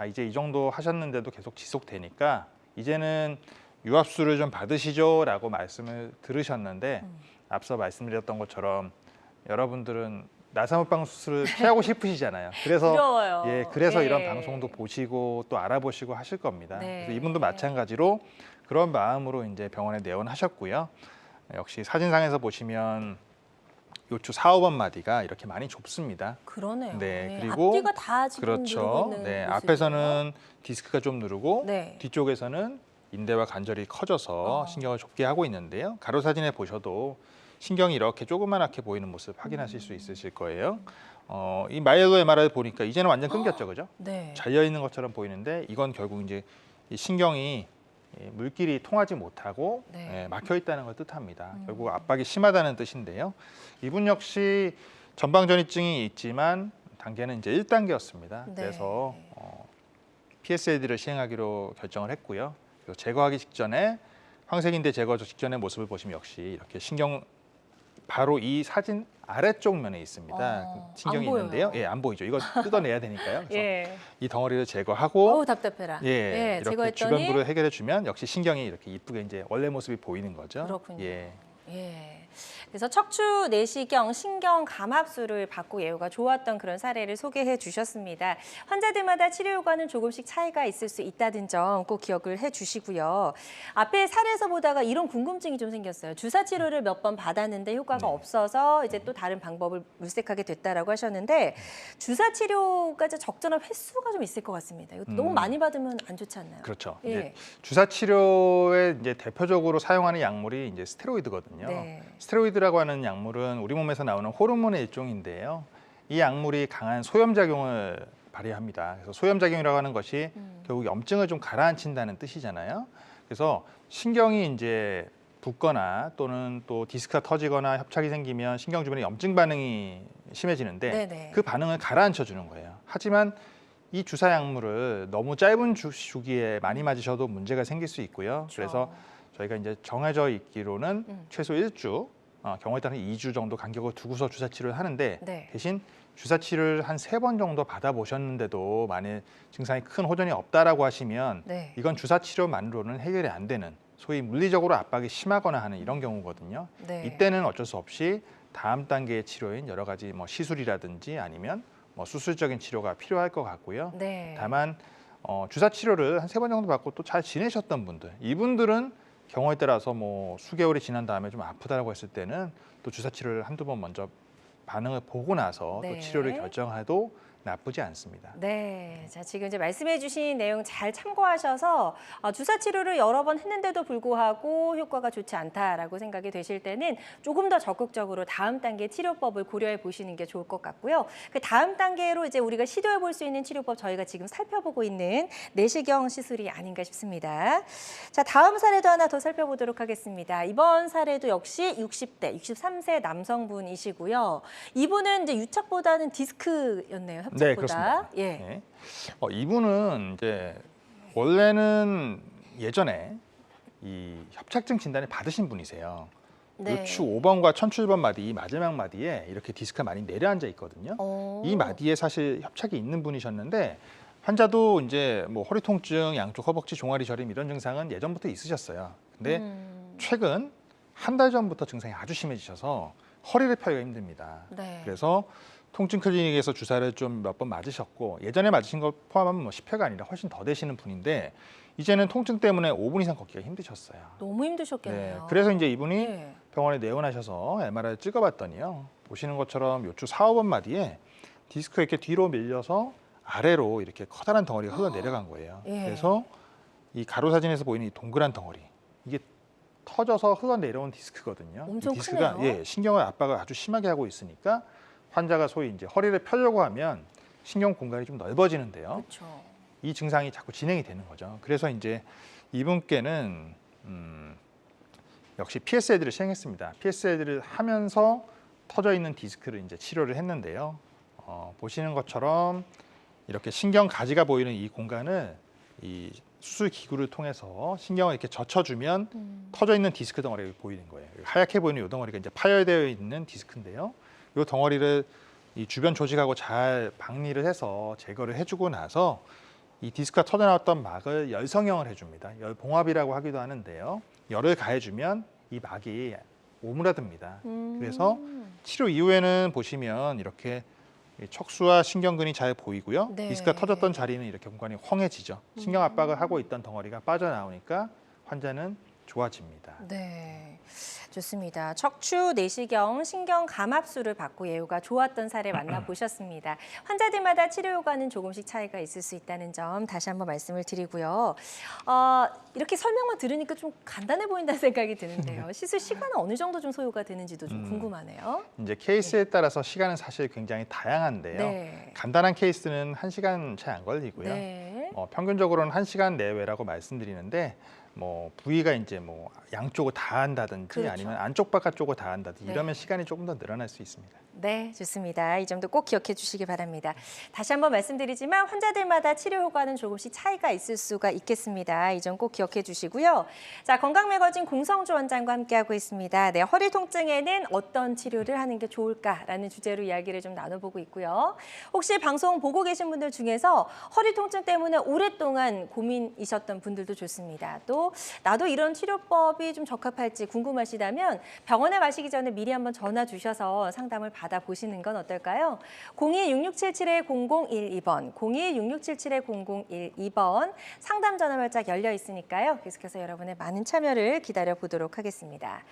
이제 이 정도 하셨는데도 계속 지속되니까 이제는 유압수를 좀 받으시죠라고 말씀을 들으셨는데 앞서 말씀드렸던 것처럼 여러분들은 나사못방 수술을 피하고 싶으시잖아요. 그래서
부러워요.
그래서
예.
이런 방송도 보시고 또 알아보시고 하실 겁니다.
네.
그래서 이분도 마찬가지로 그런 마음으로 이제 병원에 내원하셨고요. 역시 사진상에서 보시면 요추 4, 5번 마디가 이렇게 많이 좁습니다.
그러네요.
네,
네,
그리고
앞뒤가 다 지금 누르고
그렇죠.
있는
네,
모습이에요.
앞에서는 디스크가 좀 누르고
네.
뒤쪽에서는 인대와 관절이 커져서
어.
신경을 좁게 하고 있는데요. 가로 사진에 보셔도 신경이 이렇게 조그맣게 보이는 모습 확인하실 수 있으실 거예요. 이 마이엘로 MRI 보니까 이제는 완전 끊겼죠, 그죠?
네.
잘려 있는 것처럼 보이는데 이건 결국 이제 이 신경이 물길이 통하지 못하고
네.
막혀 있다는 걸 뜻합니다. 결국 압박이 심하다는 뜻인데요. 이분 역시 전방전이증이 있지만 단계는 이제 1단계였습니다.
네.
그래서 PSLD를 시행하기로 결정을 했고요. 그리고 제거하기 직전에 황색인대 제거 직전의 모습을 보시면 역시 이렇게 신경 바로 이 사진 아래쪽 면에 있습니다. 그 신경이
안
있는데요.
보여요.
예, 안 보이죠. 이거 뜯어내야 되니까요. 그래서
예.
이 덩어리를 제거하고
어우 답답해라.
이렇게
제거했더니
주변부를 해결해 주면 역시 신경이 이렇게 이쁘게 이제 원래 모습이 보이는 거죠.
그렇군요.
예.
예. 그래서 척추 내시경, 신경 감압술을 받고 예후가 좋았던 그런 사례를 소개해 주셨습니다. 환자들마다 치료 효과는 조금씩 차이가 있을 수 있다는 점 꼭 기억을 해 주시고요. 앞에 사례에서 보다가 이런 궁금증이 좀 생겼어요. 주사 치료를 몇 번 받았는데 효과가 없어서 이제 또 다른 방법을 물색하게 됐다라고 하셨는데 주사 치료가 이제 적절한 횟수가 좀 있을 것 같습니다. 이것도 너무 많이 받으면 안 좋지 않나요?
그렇죠.
예.
이제 주사 치료에 이제 대표적으로 사용하는 약물이 이제 스테로이드거든요.
네.
스테로이드라고 하는 약물은 우리 몸에서 나오는 호르몬의 일종인데요. 이 약물이 강한 소염작용을 발휘합니다. 그래서 소염작용이라고 하는 것이 결국 염증을 좀 가라앉힌다는 뜻이잖아요. 그래서 신경이 이제 붓거나 또는 또 디스크가 터지거나 협착이 생기면 신경 주변에 염증 반응이 심해지는데
네네.
그 반응을 가라앉혀 주는 거예요. 하지만 이 주사 약물을 너무 짧은 주기에 많이 맞으셔도 문제가 생길 수 있고요.
그렇죠.
그래서 저희가 이제 정해져 있기로는 최소 1주, 경우에 따라서 2주 정도 간격을 두고서 주사 치료를 하는데
네.
대신 주사 치료를 한 3번 정도 받아보셨는데도 만일 증상이 큰 호전이 없다라고 하시면
네.
이건 주사 치료만으로는 해결이 안 되는 소위 물리적으로 압박이 심하거나 하는 이런 경우거든요.
네.
이때는 어쩔 수 없이 다음 단계의 치료인 여러 가지 뭐 시술이라든지 아니면 뭐 수술적인 치료가 필요할 것 같고요.
네.
다만 주사 치료를 한 3번 정도 받고 또 잘 지내셨던 분들, 이분들은 경우에 따라서 뭐 수개월이 지난 다음에 좀 아프다라고 했을 때는 또 주사 치료를 한두 번 먼저 반응을 보고 나서
네.
또 치료를 결정해도 나쁘지 않습니다.
네, 자 지금 이제 말씀해주신 내용 잘 참고하셔서 주사 치료를 여러 번 했는데도 불구하고 효과가 좋지 않다라고 생각이 되실 때는 조금 더 적극적으로 다음 단계 치료법을 고려해 보시는 게 좋을 것 같고요. 그 다음 단계로 이제 우리가 시도해 볼 수 있는 치료법 저희가 지금 살펴보고 있는 내시경 시술이 아닌가 싶습니다. 자, 다음 사례도 하나 더 살펴보도록 하겠습니다. 이번 사례도 역시 60대, 63세 남성분이시고요. 이분은 이제 유착보다는 디스크였네요.
네,
협착보다.
그렇습니다.
예.
네. 이분은 이제 원래는 예전에 이 협착증 진단을 받으신 분이세요.
네.
요추 5번과 천추 1번 마디, 이 마지막 마디에 이렇게 디스크가 많이 내려앉아 있거든요. 이 마디에 사실 협착이 있는 분이셨는데 환자도 이제 뭐 허리 통증, 양쪽 허벅지 종아리 저림 이런 증상은 예전부터 있으셨어요. 근데 최근 한 달 전부터 증상이 아주 심해지셔서 허리를 펴기가 힘듭니다.
네.
그래서 통증 클리닉에서 주사를 좀 몇 번 맞으셨고 예전에 맞으신 걸 포함하면 뭐 10회가 아니라 훨씬 더 되시는 분인데 이제는 통증 때문에 5분 이상 걷기가 힘드셨어요.
너무 힘드셨겠네요.
그래서 이제 이분이
네.
병원에 내원하셔서 MRI를 찍어봤더니요. 보시는 것처럼 요추 4, 5번 마디에 디스크가 이렇게 뒤로 밀려서 아래로 이렇게 커다란 덩어리가 흘러 내려간 거예요.
예.
그래서 이 가로 사진에서 보이는 이 동그란 덩어리 이게 터져서 흘러 내려온 디스크거든요.
엄청
이 디스크가
크네요.
신경을 압박을 아주 심하게 하고 있으니까 환자가 소위 이제 허리를 펴려고 하면 신경 공간이 좀 넓어지는데요.
그렇죠.
이 증상이 자꾸 진행이 되는 거죠. 그래서 이제 이분께는 역시 PSLD를 시행했습니다. PSLD를 하면서 터져 있는 디스크를 이제 치료를 했는데요. 보시는 것처럼 이렇게 신경 가지가 보이는 이 공간을 이 수술 기구를 통해서 신경을 이렇게 젖혀주면 터져 있는 디스크 덩어리가 보이는 거예요. 하얗게 보이는 이 덩어리가 이제 파열되어 있는 디스크인데요. 이 덩어리를 이 주변 조직하고 잘 박리를 해서 제거를 해주고 나서 이 디스크가 터져나왔던 막을 열성형을 해줍니다. 열봉합이라고 하기도 하는데요. 열을 가해주면 이 막이 오므라듭니다. 그래서 치료 이후에는 보시면 이렇게 척수와 신경근이 잘 보이고요.
네.
디스크가 터졌던 자리는 이렇게 공간이 헝해지죠. 신경 압박을 하고 있던 덩어리가 빠져나오니까 환자는 좋아집니다.
네, 좋습니다. 척추 내시경 신경 감압술을 받고 예후가 좋았던 사례 만나보셨습니다. 환자들마다 치료 효과는 조금씩 차이가 있을 수 있다는 점 다시 한번 말씀을 드리고요. 이렇게 설명만 들으니까 좀 간단해 보인다는 생각이 드는데요. 시술 시간은 어느 정도 좀 소요가 되는지도 좀 궁금하네요.
이제 케이스에 따라서 시간은 사실 굉장히 다양한데요.
네.
간단한 케이스는 1시간 채 안 걸리고요.
네.
평균적으로는 1시간 내외라고 말씀드리는데 뭐 부위가 이제 뭐 양쪽을 다 한다든지
그렇죠.
아니면 안쪽 바깥쪽을 다 한다든지
네.
이러면 시간이 조금 더 늘어날 수 있습니다.
네, 좋습니다. 이 점도 꼭 기억해 주시기 바랍니다. 다시 한번 말씀드리지만 환자들마다 치료 효과는 조금씩 차이가 있을 수가 있겠습니다. 이 점 꼭 기억해 주시고요. 자, 건강매거진 공성주 원장과 함께하고 있습니다. 네, 허리 통증에는 어떤 치료를 하는 게 좋을까라는 주제로 이야기를 좀 나눠보고 있고요. 혹시 방송 보고 계신 분들 중에서 허리 통증 때문에 오랫동안 고민이셨던 분들도 좋습니다. 또 있고 나도 이런 치료법이 좀 적합할지 궁금하시다면 병원에 가시기 전에 미리 한번 전화 주셔서 상담을 받아보시는 건 어떨까요? 02-6677-0012번, 02-6677-0012번 상담 전화 발짝 열려 있으니까요. 계속해서 여러분의 많은 참여를 기다려보도록 하겠습니다.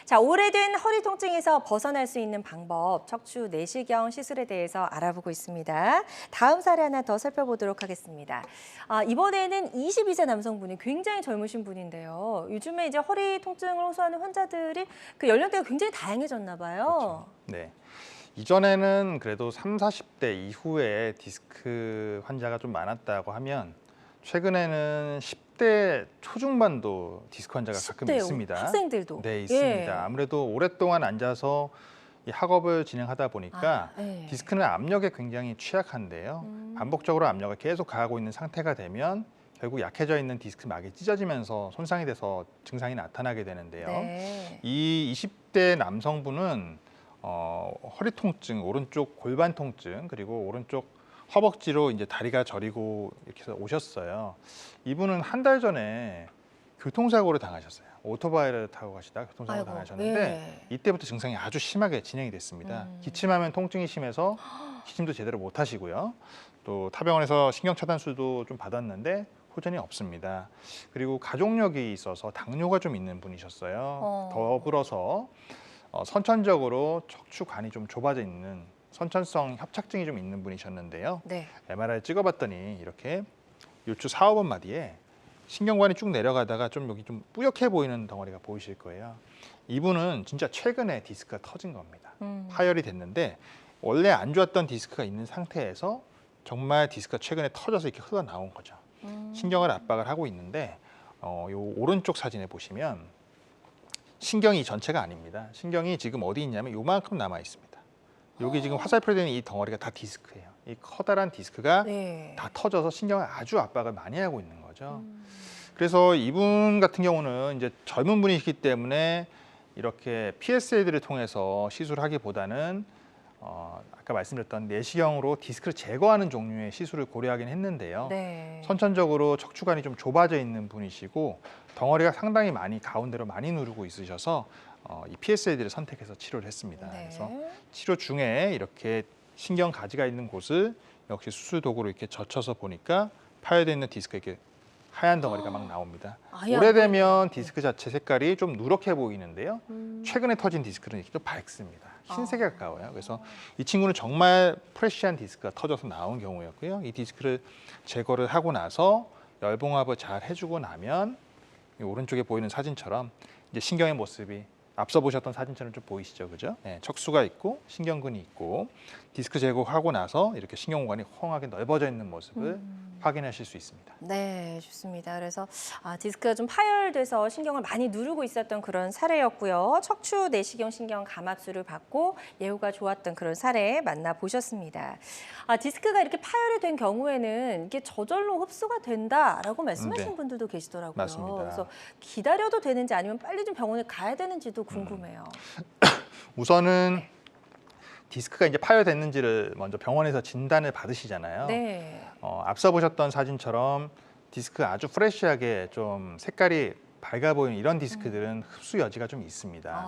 자, 오래된 허리 통증에서 벗어날 수 있는 방법, 척추 내시경 시술에 대해서 알아보고 있습니다. 다음 사례 하나 더 살펴보도록 하겠습니다. 이번에는 22세 남성분이 굉장히 젊으신 분인데요. 요즘에 이제 허리 통증을 호소하는 환자들이 그 연령대가 굉장히 다양해졌나 봐요.
그렇죠. 네. 이전에는 그래도 30, 40대 이후에 디스크 환자가 좀 많았다고 하면 최근에는 10대 초중반도 디스크 환자가 가끔
10대
있습니다.
학생들도.
네, 있습니다.
예.
아무래도 오랫동안 앉아서 이 학업을 진행하다 보니까
예.
디스크는 압력에 굉장히 취약한데요. 반복적으로 압력을 계속 가하고 있는 상태가 되면 결국 약해져 있는 디스크막이 찢어지면서 손상이 돼서 증상이 나타나게 되는데요.
네.
이 20대 남성분은 허리 통증, 오른쪽 골반 통증, 그리고 오른쪽 허벅지로 이제 다리가 저리고 이렇게 해서 오셨어요. 이분은 한 달 전에 교통사고를 당하셨어요. 오토바이를 타고 가시다가 교통사고
아이고,
당하셨는데
예.
이때부터 증상이 아주 심하게 진행이 됐습니다. 기침하면 통증이 심해서 기침도 제대로 못 하시고요. 또 타병원에서 신경차단술도 좀 받았는데 호전이 없습니다. 그리고 가족력이 있어서 당뇨가 좀 있는 분이셨어요. 더불어서 선천적으로 척추관이 좀 좁아져 있는 선천성 협착증이 좀 있는 분이셨는데요.
네.
MRI 찍어봤더니 이렇게 요추 4, 5번 마디에 신경관이 쭉 내려가다가 좀 여기 좀 뿌옇게 보이는 덩어리가 보이실 거예요. 이분은 진짜 최근에 디스크가 터진 겁니다. 파열이 됐는데 원래 안 좋았던 디스크가 있는 상태에서 정말 디스크가 최근에 터져서 이렇게 흘러나온 거죠. 신경을 압박을 하고 있는데 요 오른쪽 사진에 보시면 신경이 전체가 아닙니다. 신경이 지금 어디 있냐면 요만큼 남아 있습니다. 여기 지금 화살표로 되는 이 덩어리가 다 디스크예요. 이 커다란 디스크가
네.
다 터져서 신경을 아주 압박을 많이 하고 있는 거죠. 그래서 이분 같은 경우는 이제 젊은 분이시기 때문에 이렇게 PSA들을 통해서 시술하기보다는 아까 말씀드렸던 내시경으로 디스크를 제거하는 종류의 시술을 고려하긴 했는데요.
네.
선천적으로 척추관이 좀 좁아져 있는 분이시고 덩어리가 상당히 많이 가운데로 많이 누르고 있으셔서 이 PSA들을 선택해서 치료를 했습니다.
네.
그래서 치료 중에 이렇게 신경 가지가 있는 곳을 역시 수술 도구로 이렇게 젖혀서 보니까 파열되어 있는 디스크 이렇게 하얀 덩어리가 막 나옵니다.
아예
오래되면 디스크 자체 색깔이 좀 누렇게 보이는데요. 최근에 터진 디스크는 이렇게 좀 밝습니다. 흰색에 가까워요. 그래서 이 친구는 정말 프레시한 디스크가 터져서 나온 경우였고요. 이 디스크를 제거를 하고 나서 열봉합을 잘 해주고 나면 이 오른쪽에 보이는 사진처럼 이제 신경의 모습이 앞서 보셨던 사진처럼 좀 보이시죠, 그죠? 네, 척수가 있고 신경근이 있고 디스크 제거하고 나서 이렇게 신경공간이 헝하게 넓어져 있는 모습을 확인하실 수 있습니다.
네, 좋습니다. 그래서 디스크가 좀 파열돼서 신경을 많이 누르고 있었던 그런 사례였고요. 척추 내시경 신경 감압술을 받고 예후가 좋았던 그런 사례 만나보셨습니다. 디스크가 이렇게 파열이 된 경우에는 이게 저절로 흡수가 된다라고 말씀하시는
네.
분들도 계시더라고요.
맞습니다.
그래서 기다려도 되는지 아니면 빨리 좀 병원에 가야 되는지도 궁금해요.
우선은 디스크가 이제 파열됐는지를 먼저 병원에서 진단을 받으시잖아요.
네.
앞서 보셨던 사진처럼 디스크가 아주 프레시하게 좀 색깔이 밝아 보이는 이런 디스크들은 흡수 여지가 좀 있습니다.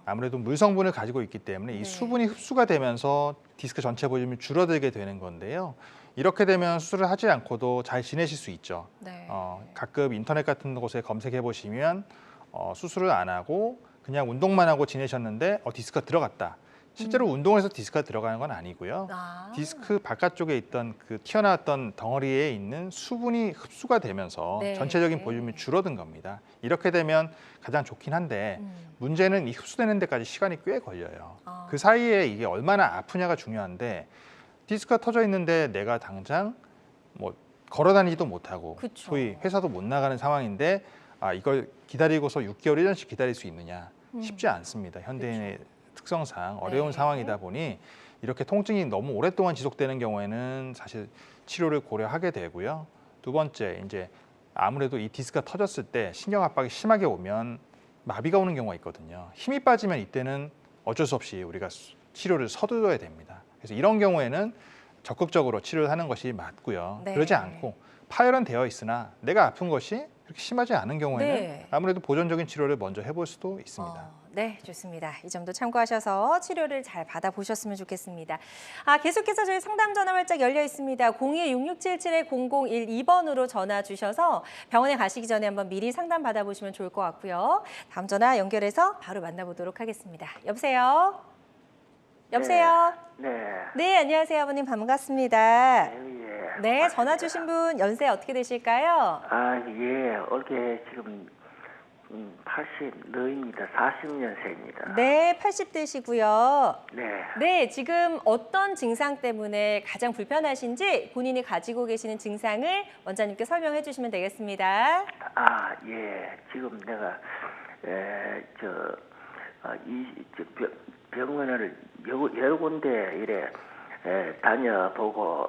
아무래도 물 성분을 가지고 있기 때문에 이
네.
수분이 흡수가 되면서 디스크 전체 볼륨이 줄어들게 되는 건데요. 이렇게 되면 수술을 하지 않고도 잘 지내실 수 있죠.
네.
가끔 인터넷 같은 곳에 검색해 보시면 수술을 안 하고 그냥 운동만 하고 지내셨는데 디스크가 들어갔다. 실제로 운동을 해서 디스크가 들어가는 건 아니고요. 디스크 바깥쪽에 있던 그 튀어나왔던 덩어리에 있는 수분이 흡수가 되면서
네.
전체적인 볼륨이 줄어든 겁니다. 이렇게 되면 가장 좋긴 한데 문제는 이 흡수되는 데까지 시간이 꽤 걸려요. 그 사이에 이게 얼마나 아프냐가 중요한데 디스크가 터져 있는데 내가 당장 뭐 걸어 다니지도 못하고
그쵸.
소위 회사도 못 나가는 상황인데 이걸 기다리고서 6개월, 1년씩 기다릴 수 있느냐 쉽지 않습니다. 현대인의 특성상 어려운
네.
상황이다 보니 이렇게 통증이 너무 오랫동안 지속되는 경우에는 사실 치료를 고려하게 되고요. 두 번째, 이제 아무래도 이 디스크가 터졌을 때 신경 압박이 심하게 오면 마비가 오는 경우가 있거든요. 힘이 빠지면 이때는 어쩔 수 없이 우리가 치료를 서둘러야 됩니다. 그래서 이런 경우에는 적극적으로 치료를 하는 것이 맞고요.
네.
그러지 않고 파열은 되어 있으나 내가 아픈 것이 그렇게 심하지 않은 경우에는
네.
아무래도 보존적인 치료를 먼저 해볼 수도 있습니다.
네, 좋습니다. 이 점도 참고하셔서 치료를 잘 받아보셨으면 좋겠습니다. 계속해서 저희 상담 전화 활짝 열려 있습니다. 02-6677-0012번으로 전화 주셔서 병원에 가시기 전에 한번 미리 상담 받아보시면 좋을 것 같고요. 다음 전화 연결해서 바로 만나보도록 하겠습니다. 여보세요? 여보세요?
네.
네, 안녕하세요, 아버님. 반갑습니다.
예.
네, 전화 주신 분 연세 어떻게 되실까요?
예. 올해 지금 80너입니다. 40년생입니다.
네, 80대시고요.
네.
네, 지금 어떤 증상 때문에 가장 불편하신지 본인이 가지고 계시는 증상을 원장님께 설명해 주시면 되겠습니다.
예. 지금 내가 병원을 여러 군데 이래 다녀보고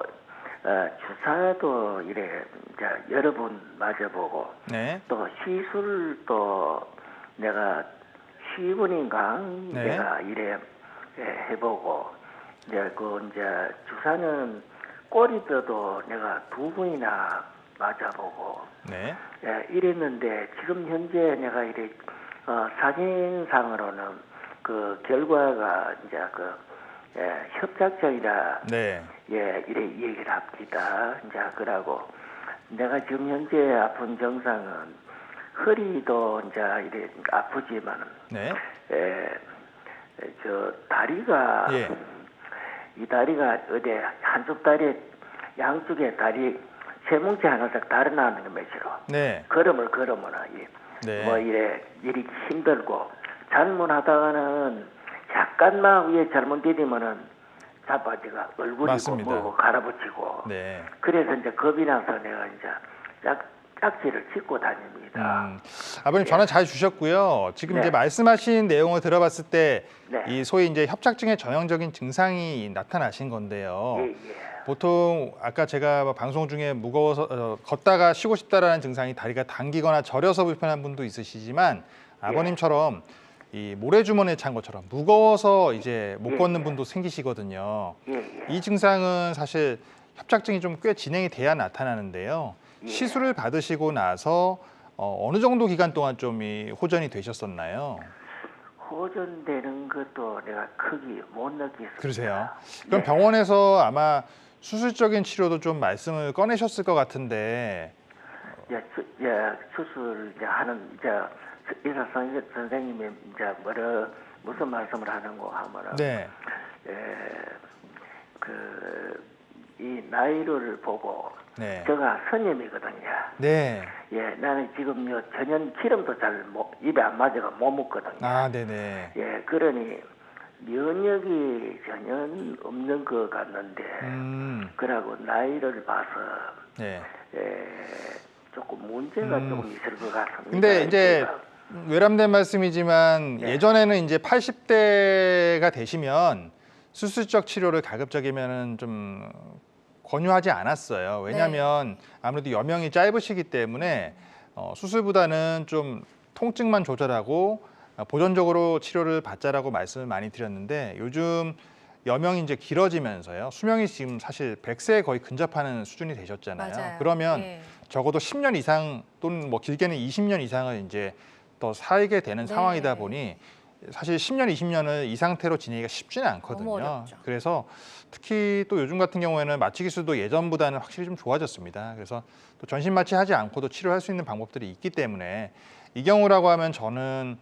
주사도 이래 이제 여러 번 맞아보고
네.
또 시술도 내가 10번인가
네.
내가 이래 해보고 이제 이제 주사는 꼬리뼈도 내가 2번이나 맞아보고
네.
이랬는데 지금 현재 내가 이래 사진상으로는 그 결과가 이제 협착증이라
네.
이래 얘기를 합니다. 이제 그러고 내가 지금 현재 아픈 증상은 허리도 이제 이래 아프지만
네.
저 다리가
예.
이 다리가 어디 한쪽 다리 양쪽에 다리 세 뭉치 하나씩 달아나는 거 매시로
네.
걸으면
네.
뭐 이래 일이 힘들고 잘못하다가는 약간만 위에 잘못 디디면은 자빠지가 얼굴이고
맞습니다.
뭐고 갈아붙이고
네.
그래서 이제 겁이 나서 내가 이제 짝지를 짚고 다닙니다.
아버님 전화 잘 주셨고요. 지금
네.
이제 말씀하신 내용을 들어봤을 때 이
네.
소위 이제 협착증의 전형적인 증상이 나타나신 건데요.
예.
보통 아까 제가 방송 중에 무거워서 걷다가 쉬고 싶다라는 증상이 다리가 당기거나 저려서 불편한 분도 있으시지만 아버님처럼 이 모래주머니에 찬 것처럼 무거워서 이제 못 걷는 분도 생기시거든요. 이 증상은 사실 협착증이 좀 꽤 진행이 돼야 나타나는데요. 시술을 받으시고 나서 어느 정도 기간 동안 좀 이 호전이 되셨었나요?
호전되는 것도 내가 크게 못 느꼈습니다.
그러세요? 그럼
네.
병원에서 아마 수술적인 치료도 좀 말씀을 꺼내셨을 것 같은데.
수술 이제 하는 이제 의사 선생님이 이제 무슨 말씀을 하는 거 하면은
네.
이 나이를 보고
네.
제가 선임이거든요.
네.
나는 지금 전혀 기름도 잘 입에 안 맞아가 못 먹거든요.
네네.
그러니 면역이 전혀 없는 것 같는데 그러고 나이를 봐서
네.
조금 문제가 조금 있을 것 같습니다.
근데 이제
제가.
외람된 말씀이지만
네.
예전에는 이제 80대가 되시면 수술적 치료를 가급적이면은 좀 권유하지 않았어요. 왜냐하면 아무래도 여명이 짧으시기 때문에 수술보다는 좀 통증만 조절하고 보존적으로 치료를 받자라고 말씀을 많이 드렸는데 요즘 여명이 이제 길어지면서요. 수명이 지금 사실 100세에 거의 근접하는 수준이 되셨잖아요.
맞아요.
그러면
네.
적어도 10년 이상 또는 뭐 길게는 20년 이상을 이제 더 살게 되는
네.
상황이다 보니 사실 10년, 20년을 이 상태로 지내기가 쉽지는
너무
않거든요.
어렵죠.
그래서 특히 또 요즘 같은 경우에는 마취 기술도 예전보다는 확실히 좀 좋아졌습니다. 그래서 또 전신 마취하지 않고도 치료할 수 있는 방법들이 있기 때문에 이 경우라고 하면 저는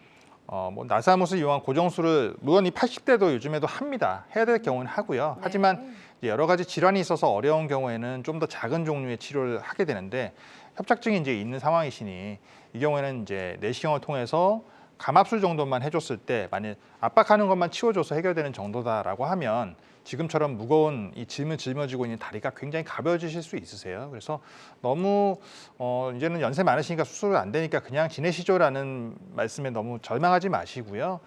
뭐 나사못을 이용한 고정술을 물론 이 80대도 요즘에도 합니다. 해야 될 경우는 하고요. 하지만 이제 여러 가지 질환이 있어서 어려운 경우에는 좀 더 작은 종류의 치료를 하게 되는데 협착증이 이제 있는 상황이시니 이 경우에는 이제 내시경을 통해서 감압술 정도만 해줬을 때 만약 압박하는 것만 치워줘서 해결되는 정도다라고 하면 지금처럼 무거운 이 짐을 짊어지고 있는 다리가 굉장히 가벼워지실 수 있으세요. 그래서 너무 이제는 연세 많으시니까 수술 안 되니까 그냥 지내시죠라는 말씀에 너무 절망하지 마시고요.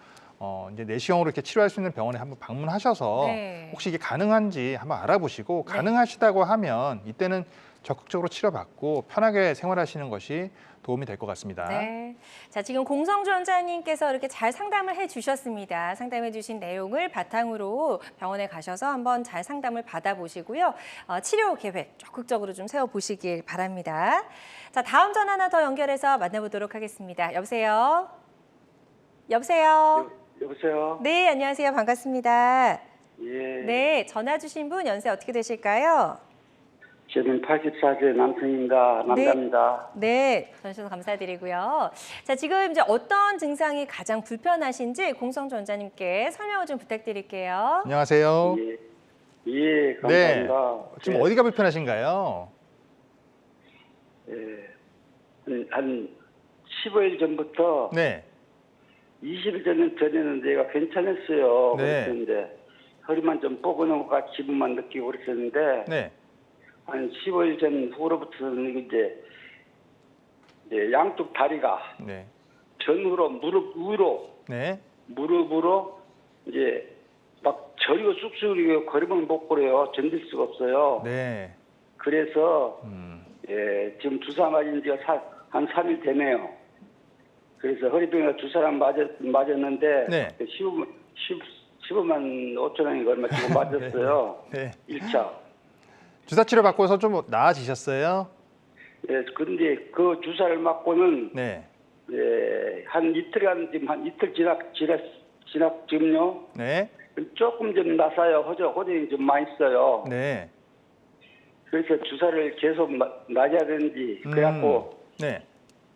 이제 내시경으로 이렇게 치료할 수 있는 병원에 한번 방문하셔서
네.
혹시 이게 가능한지 한번 알아보시고
네.
가능하시다고 하면 이때는 적극적으로 치료받고 편하게 생활하시는 것이 도움이 될 것 같습니다.
네. 자, 지금 공성주 원장님께서 이렇게 잘 상담을 해주셨습니다. 상담해주신 내용을 바탕으로 병원에 가셔서 한번 잘 상담을 받아보시고요. 치료 계획 적극적으로 좀 세워보시길 바랍니다. 자, 다음 전화 하나 더 연결해서 만나보도록 하겠습니다. 여보세요? 여보세요?
여보세요?
네, 안녕하세요. 반갑습니다.
예.
네, 전화 주신 분 연세 어떻게 되실까요?
저는 84세 남성입니다. 남자입니다.
네, 전화주셔서 감사드리고요. 자, 지금 이제 어떤 증상이 가장 불편하신지 공성주 원장님께 설명을 좀 부탁드릴게요.
안녕하세요.
예. 예, 감사합니다.
지금 어디가 불편하신가요?
예. 한 15일 전부터
네.
20일 전에는 내가 괜찮았어요.
네.
그랬는데 허리만 좀 뻐근한 것 같이 기분만 느끼고 그랬었는데
네.
한 15일 전 후로부터는 이제 양쪽 다리가
네.
전후로 무릎 위로
네.
무릎으로 이제 막 저리고 쑥쑥 걸으면 못 걸어요. 견딜 수가 없어요.
네.
그래서 예, 지금 주사 맞은 지가 한 3일 되네요. 그래서 허리병에 주사를 맞았는데
네.
15만 5천 원인가 얼마 지금 맞았어요.
네.
1차.
주사 치료 받고서 좀 나아지셨어요?
예, 근데 그 주사를 맞고는
네.
예, 한 이틀간 지금 한 이틀 지났 지금요.
네.
조금 좀 나사요. 호전이 좀 많이 있어요.
네.
그래서 주사를 계속 맞아야 되는지 그래갖고
네.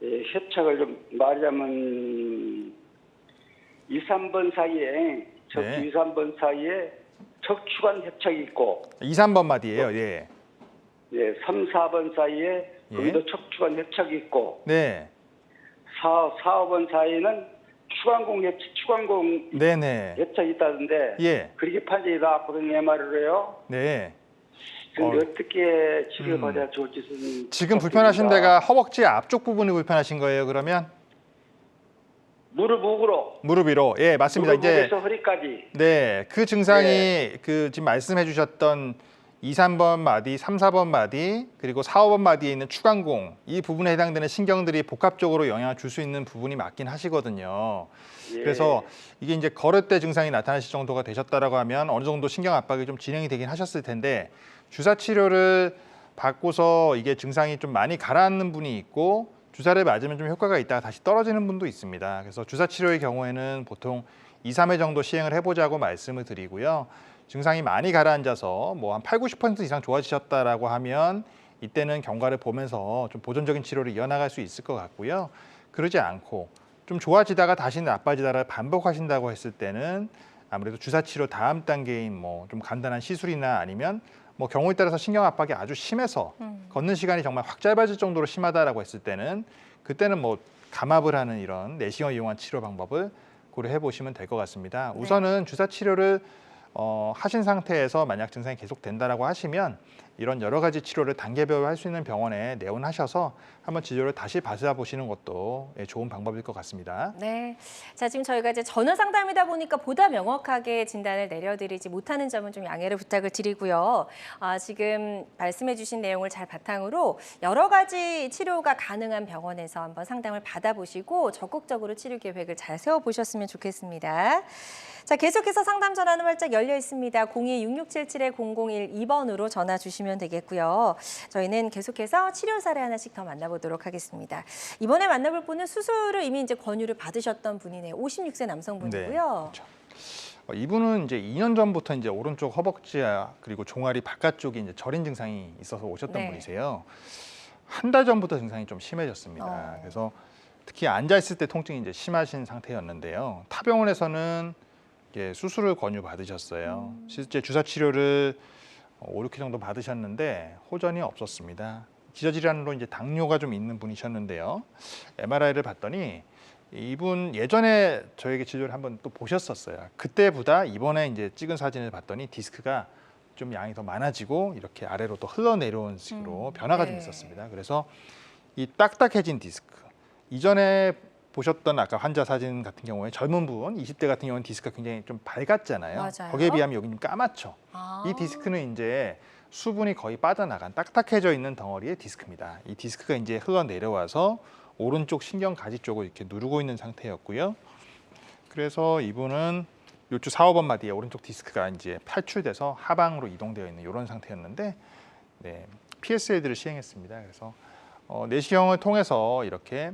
예, 협착을 좀 말하자면 2, 3번 사이에 척추
네.
2, 3번 사이에 척추관 협착이 있고
2, 3번 마디예요. 예.
예, 3, 4번 사이에
예.
거기도 척추관 협착이 있고
네.
4, 5번 사이에는 추간공
네네.
협착이 있다던데
예.
그렇게 판정이 나왔거든요. MR을 해요.
네.
근데 어떻게 치료받아야 좋을지
지금 불편하신 데가 허벅지 앞쪽 부분이 불편하신 거예요, 그러면?
무릎 우으로
무릎 위로. 예, 맞습니다.
무릎
이제
위에서 허리까지.
네, 그 증상이 그 지금 말씀해 주셨던 2, 3번 마디, 3, 4번 마디, 그리고 4, 5번 마디에 있는 추간공 이 부분에 해당되는 신경들이 복합적으로 영향을 줄 수 있는 부분이 맞긴 하시거든요.
예.
그래서 이게 이제 걸을 때 증상이 나타나실 정도가 되셨다라고 하면 어느 정도 신경 압박이 좀 진행이 되긴 하셨을 텐데 주사 치료를 받고서 이게 증상이 좀 많이 가라앉는 분이 있고 주사를 맞으면 좀 효과가 있다가 다시 떨어지는 분도 있습니다. 그래서 주사 치료의 경우에는 보통 2, 3회 정도 시행을 해보자고 말씀을 드리고요. 증상이 많이 가라앉아서 뭐 한 8, 90% 이상 좋아지셨다라고 하면 이때는 경과를 보면서 좀 보존적인 치료를 이어나갈 수 있을 것 같고요. 그러지 않고 좀 좋아지다가 다시 나빠지다를 반복하신다고 했을 때는 아무래도 주사 치료 다음 단계인 뭐 좀 간단한 시술이나 아니면 뭐 경우에 따라서 신경 압박이 아주 심해서 걷는 시간이 정말 확 짧아질 정도로 심하다라고 했을 때는 그때는 뭐 감압을 하는 이런 내시경을 이용한 치료 방법을 고려해 보시면 될 것 같습니다. 우선은 주사 치료를 하신 상태에서 만약 증상이 계속된다라고 하시면 이런 여러 가지 치료를 단계별로 할 수 있는 병원에 내원하셔서 한번 치료를 다시 받아보시는 것도 좋은 방법일 것 같습니다.
네. 자, 지금 저희가 이제 전화 상담이다 보니까 보다 명확하게 진단을 내려드리지 못하는 점은 좀 양해를 부탁을 드리고요. 지금 말씀해주신 내용을 잘 바탕으로 여러 가지 치료가 가능한 병원에서 한번 상담을 받아보시고 적극적으로 치료 계획을 잘 세워보셨으면 좋겠습니다. 자, 계속해서 상담 전화는 활짝 열려 있습니다. 02-6677-0012번으로 전화 주시면 되겠고요. 저희는 계속해서 치료 사례 하나씩 더 만나보도록 하겠습니다. 이번에 만나볼 분은 수술을 이미 이제 권유를 받으셨던 분이네요. 56세 남성분이고요.
네, 그렇죠. 이분은 이제 2년 전부터 이제 오른쪽 허벅지 그리고 종아리 바깥쪽에 이제 저린 증상이 있어서 오셨던
네.
분이세요. 한 달 전부터 증상이 좀 심해졌습니다. 그래서 특히 앉아 있을 때 통증이 이제 심하신 상태였는데요. 타 병원에서는 수술을 권유 받으셨어요. 실제 주사 치료를 5, 6회 정도 받으셨는데 호전이 없었습니다. 기저질환으로 이제 당뇨가 좀 있는 분이셨는데요. MRI를 봤더니 이분 예전에 저에게 진료를 한번 또 보셨었어요. 그때보다 이번에 이제 찍은 사진을 봤더니 디스크가 좀 양이 더 많아지고 이렇게 아래로 또 흘러내려온 식으로 변화가 좀 있었습니다. 그래서 이 딱딱해진 디스크, 이전에 보셨던 아까 환자 사진 같은 경우에 젊은 분 20대 같은 경우는 디스크가 굉장히 좀 밝았잖아요.
맞아요.
거기에 비하면 여기는 까맣죠.
아.
이 디스크는 이제 수분이 거의 빠져나간 딱딱해져 있는 덩어리의 디스크입니다. 이 디스크가 이제 흘러 내려와서 오른쪽 신경 가지 쪽을 이렇게 누르고 있는 상태였고요. 그래서 이분은 요추 4, 5번 마디에 오른쪽 디스크가 이제 탈출돼서 하방으로 이동되어 있는 이런 상태였는데, 네, PSLD를 시행했습니다. 그래서 내시경을 통해서 이렇게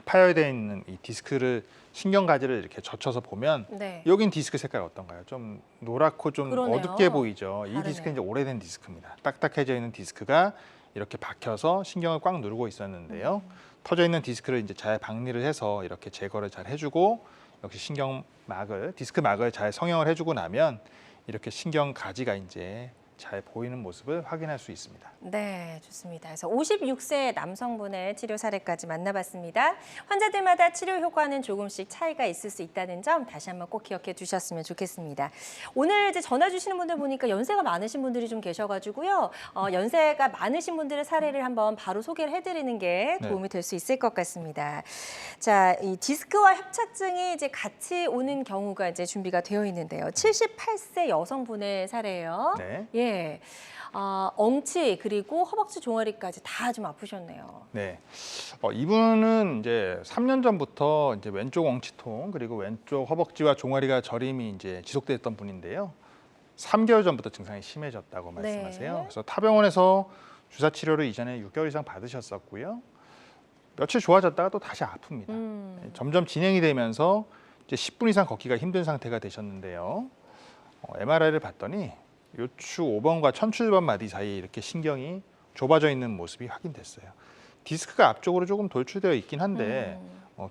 파열되어 있는 이 디스크를 신경 가지를 이렇게 젖혀서 보면
네.
여긴 디스크 색깔 어떤가요? 좀 노랗고 좀
그러네요.
어둡게 보이죠. 이
다르네요.
디스크는 이제 오래된 디스크입니다. 딱딱해져 있는 디스크가 이렇게 박혀서 신경을 꽉 누르고 있었는데요. 터져 있는 디스크를 이제 잘 박리를 해서 이렇게 제거를 잘 해주고, 역시 신경막을, 디스크막을 잘 성형을 해주고 나면 이렇게 신경 가지가 이제 잘 보이는 모습을 확인할 수 있습니다.
네, 좋습니다. 그래서 56세 남성분의 치료 사례까지 만나봤습니다. 환자들마다 치료 효과는 조금씩 차이가 있을 수 있다는 점 다시 한번 꼭 기억해 두셨으면 좋겠습니다. 오늘 이제 전화 주시는 분들 보니까 연세가 많으신 분들이 좀 계셔가지고요. 연세가 많으신 분들의 사례를 한번 바로 소개를 해드리는 게 도움이 될 수 있을 것 같습니다. 자, 이 디스크와 협착증이 이제 같이 오는 경우가 이제 준비가 되어 있는데요. 78세 여성분의 사례예요.
네.
예. 엉치 그리고 허벅지 종아리까지 다 좀 아프셨네요.
네, 이분은 이제 3년 전부터 이제 왼쪽 엉치통 그리고 왼쪽 허벅지와 종아리가 저림이 이제 지속됐던 분인데요. 3개월 전부터 증상이 심해졌다고 말씀하세요.
네.
그래서 타병원에서 주사 치료를 이전에 6개월 이상 받으셨었고요. 며칠 좋아졌다가 또 다시 아픕니다. 점점 진행이 되면서 이제 10분 이상 걷기가 힘든 상태가 되셨는데요. MRI를 봤더니 요추 5번과 천추 1번 마디 사이에 이렇게 신경이 좁아져 있는 모습이 확인됐어요. 디스크가 앞쪽으로 조금 돌출되어 있긴 한데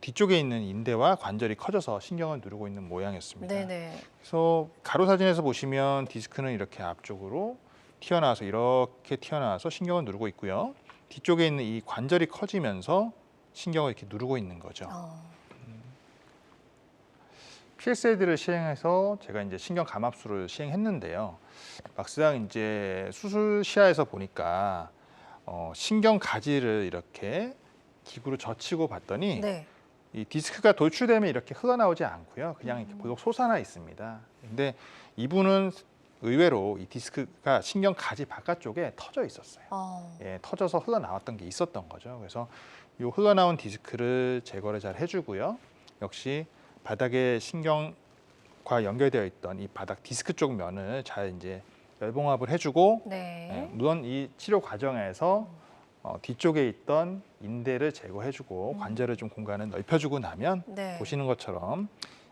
뒤쪽에 있는 인대와 관절이 커져서 신경을 누르고 있는 모양이었습니다.
네네.
그래서 가로 사진에서 보시면 디스크는 이렇게 앞쪽으로 튀어나와서 이렇게 튀어나와서 신경을 누르고 있고요. 뒤쪽에 있는 이 관절이 커지면서 신경을 이렇게 누르고 있는 거죠. PSLD를 시행해서 제가 이제 신경 감압술을 시행했는데요. 막상 이제 수술 시야에서 보니까 신경 가지를 이렇게 기구로 젖히고 봤더니
네.
이 디스크가 돌출되면 이렇게 흘러나오지 않고요. 그냥 이렇게 계속 솟아나 있습니다. 근데 이분은 의외로 이 디스크가 신경 가지 바깥쪽에 터져 있었어요. 예, 터져서 흘러나왔던 게 있었던 거죠. 그래서 이 흘러나온 디스크를 제거를 잘 해주고요. 역시 바닥에 신경과 연결되어 있던 이 바닥 디스크 쪽 면을 잘 이제 열봉합을 해주고,
네.
예, 물론 이 치료 과정에서 뒤쪽에 있던 인대를 제거해주고 관절을 좀 공간을 넓혀주고 나면
네.
보시는 것처럼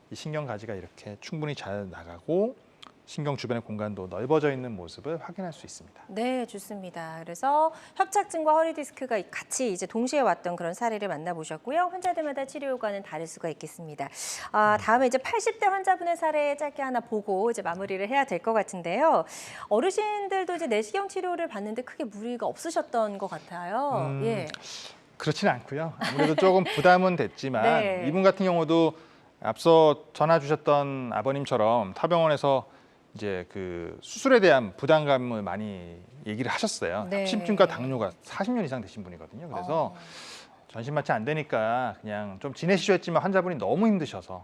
이 신경 가지가 이렇게 충분히 잘 나가고 신경 주변의 공간도 넓어져 있는 모습을 확인할 수 있습니다.
네, 좋습니다. 그래서 협착증과 허리 디스크가 같이 이제 동시에 왔던 그런 사례를 만나보셨고요. 환자들마다 치료 효과는 다를 수가 있겠습니다. 다음에 이제 80대 환자분의 사례 짧게 하나 보고 이제 마무리를 해야 될 것 같은데요. 어르신들도 이제 내시경 치료를 받는데 크게 무리가 없으셨던 것 같아요. 예.
그렇지는 않고요. 아무래도 조금 부담은 됐지만
네.
이분 같은 경우도 앞서 전화 주셨던 아버님처럼 타병원에서 이제 그 수술에 대한 부담감을 많이 얘기를 하셨어요.
네.
협심증과 당뇨가 40년 이상 되신 분이거든요. 그래서 전신마취 안 되니까 그냥 좀 지내시죠 했지만 환자분이 너무 힘드셔서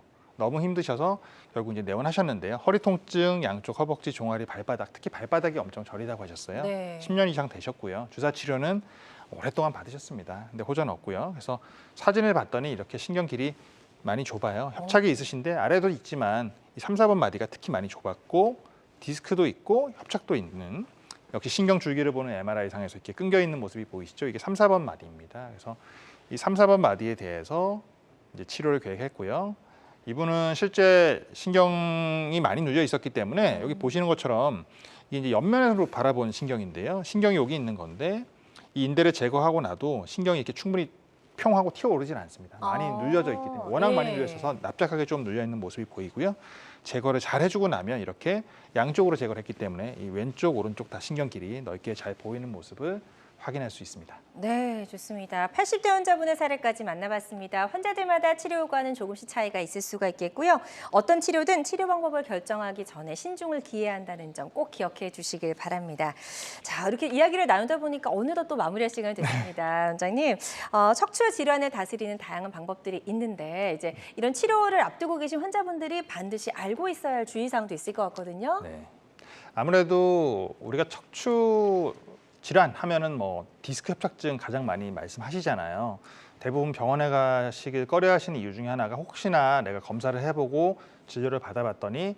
결국 이제 내원하셨는데요. 허리 통증, 양쪽 허벅지, 종아리, 발바닥, 특히 발바닥이 엄청 저리다고 하셨어요.
네.
10년 이상 되셨고요. 주사 치료는 오랫동안 받으셨습니다. 근데 호전 없고요. 그래서 사진을 봤더니 이렇게 신경 길이 많이 좁아요. 협착이 있으신데 아래도 있지만 이 3, 4번 마디가 특히 많이 좁았고 디스크도 있고 협착도 있는, 역시 신경 줄기를 보는 MRI상에서 이렇게 끊겨 있는 모습이 보이시죠? 이게 3, 4번 마디입니다. 그래서 이 3, 4번 마디에 대해서 이제 치료를 계획했고요. 이분은 실제 신경이 많이 눌려 있었기 때문에 여기 보시는 것처럼 이게 이제 옆면으로 바라본 신경인데요. 신경이 여기 있는 건데 이 인대를 제거하고 나도 신경이 이렇게 충분히 평하고 튀어오르진 않습니다. 많이 눌려져 있기 때문에 워낙 많이 눌려 있어서 납작하게 좀 눌려 있는 모습이 보이고요. 제거를 잘 해주고 나면 이렇게 양쪽으로 제거를 했기 때문에 이 왼쪽 오른쪽 다 신경 길이 넓게 잘 보이는 모습을 확인할 수 있습니다.
네, 좋습니다. 80대 환자분의 사례까지 만나봤습니다. 환자들마다 치료 효과는 조금씩 차이가 있을 수가 있겠고요. 어떤 치료든 치료 방법을 결정하기 전에 신중을 기해야 한다는 점 꼭 기억해 주시길 바랍니다. 자, 이렇게 이야기를 나누다 보니까 어느덧 또 마무리할 시간이 됐습니다. 원장님, 척추 질환을 다스리는 다양한 방법들이 있는데 이제 이런 치료를 앞두고 계신 환자분들이 반드시 알고 있어야 할 주의사항도 있을 것 같거든요.
네. 아무래도 우리가 척추 질환 하면은 뭐 디스크 협착증 가장 많이 말씀하시잖아요. 대부분 병원에 가시길 꺼려하시는 이유 중에 하나가 혹시나 내가 검사를 해보고 진료를 받아봤더니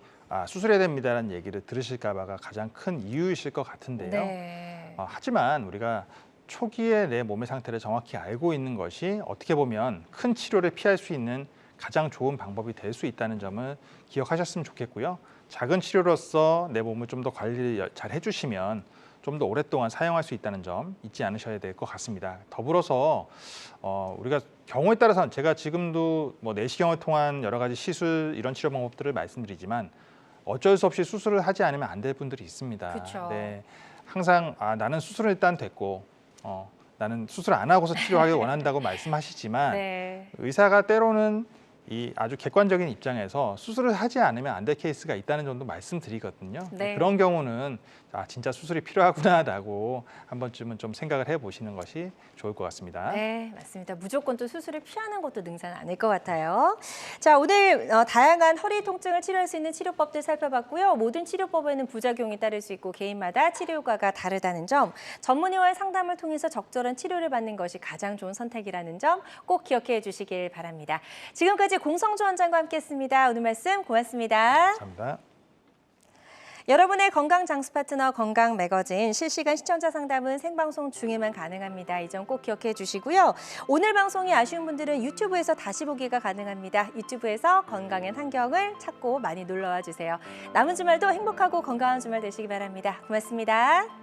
수술해야 됩니다라는 얘기를 들으실까 봐가 가장 큰 이유이실 것 같은데요.
네.
하지만 우리가 초기에 내 몸의 상태를 정확히 알고 있는 것이 어떻게 보면 큰 치료를 피할 수 있는 가장 좋은 방법이 될 수 있다는 점을 기억하셨으면 좋겠고요. 작은 치료로서 내 몸을 좀 더 관리를 잘 해주시면 좀 더 오랫동안 사용할 수 있다는 점 잊지 않으셔야 될 것 같습니다. 더불어서 우리가 경우에 따라서는 제가 지금도 뭐 내시경을 통한 여러 가지 시술 이런 치료 방법들을 말씀드리지만 어쩔 수 없이 수술을 하지 않으면 안 될 분들이 있습니다.
그쵸.
네, 항상 나는 수술은 일단 됐고 나는 수술 안 하고서 치료하길 원한다고 말씀하시지만
네.
의사가 때로는 이 아주 객관적인 입장에서 수술을 하지 않으면 안 될 케이스가 있다는 점도 말씀드리거든요.
네.
그런 경우는 진짜 수술이 필요하구나라고 한 번쯤은 좀 생각을 해보시는 것이 좋을 것 같습니다.
네, 맞습니다. 무조건 또 수술을 피하는 것도 능사는 아닐 것 같아요. 자, 오늘 다양한 허리 통증을 치료할 수 있는 치료법들 살펴봤고요. 모든 치료법에는 부작용이 따를 수 있고 개인마다 치료 효과가 다르다는 점, 전문의와의 상담을 통해서 적절한 치료를 받는 것이 가장 좋은 선택이라는 점 꼭 기억해 주시길 바랍니다. 지금까지 공성주 원장과 함께했습니다. 오늘 말씀 고맙습니다.
감사합니다.
여러분의 건강 장수 파트너 건강 매거진 실시간 시청자 상담은 생방송 중에만 가능합니다. 이 점 꼭 기억해 주시고요. 오늘 방송이 아쉬운 분들은 유튜브에서 다시 보기가 가능합니다. 유튜브에서 건강엔 한경을 찾고 많이 놀러와 주세요. 남은 주말도 행복하고 건강한 주말 되시기 바랍니다. 고맙습니다.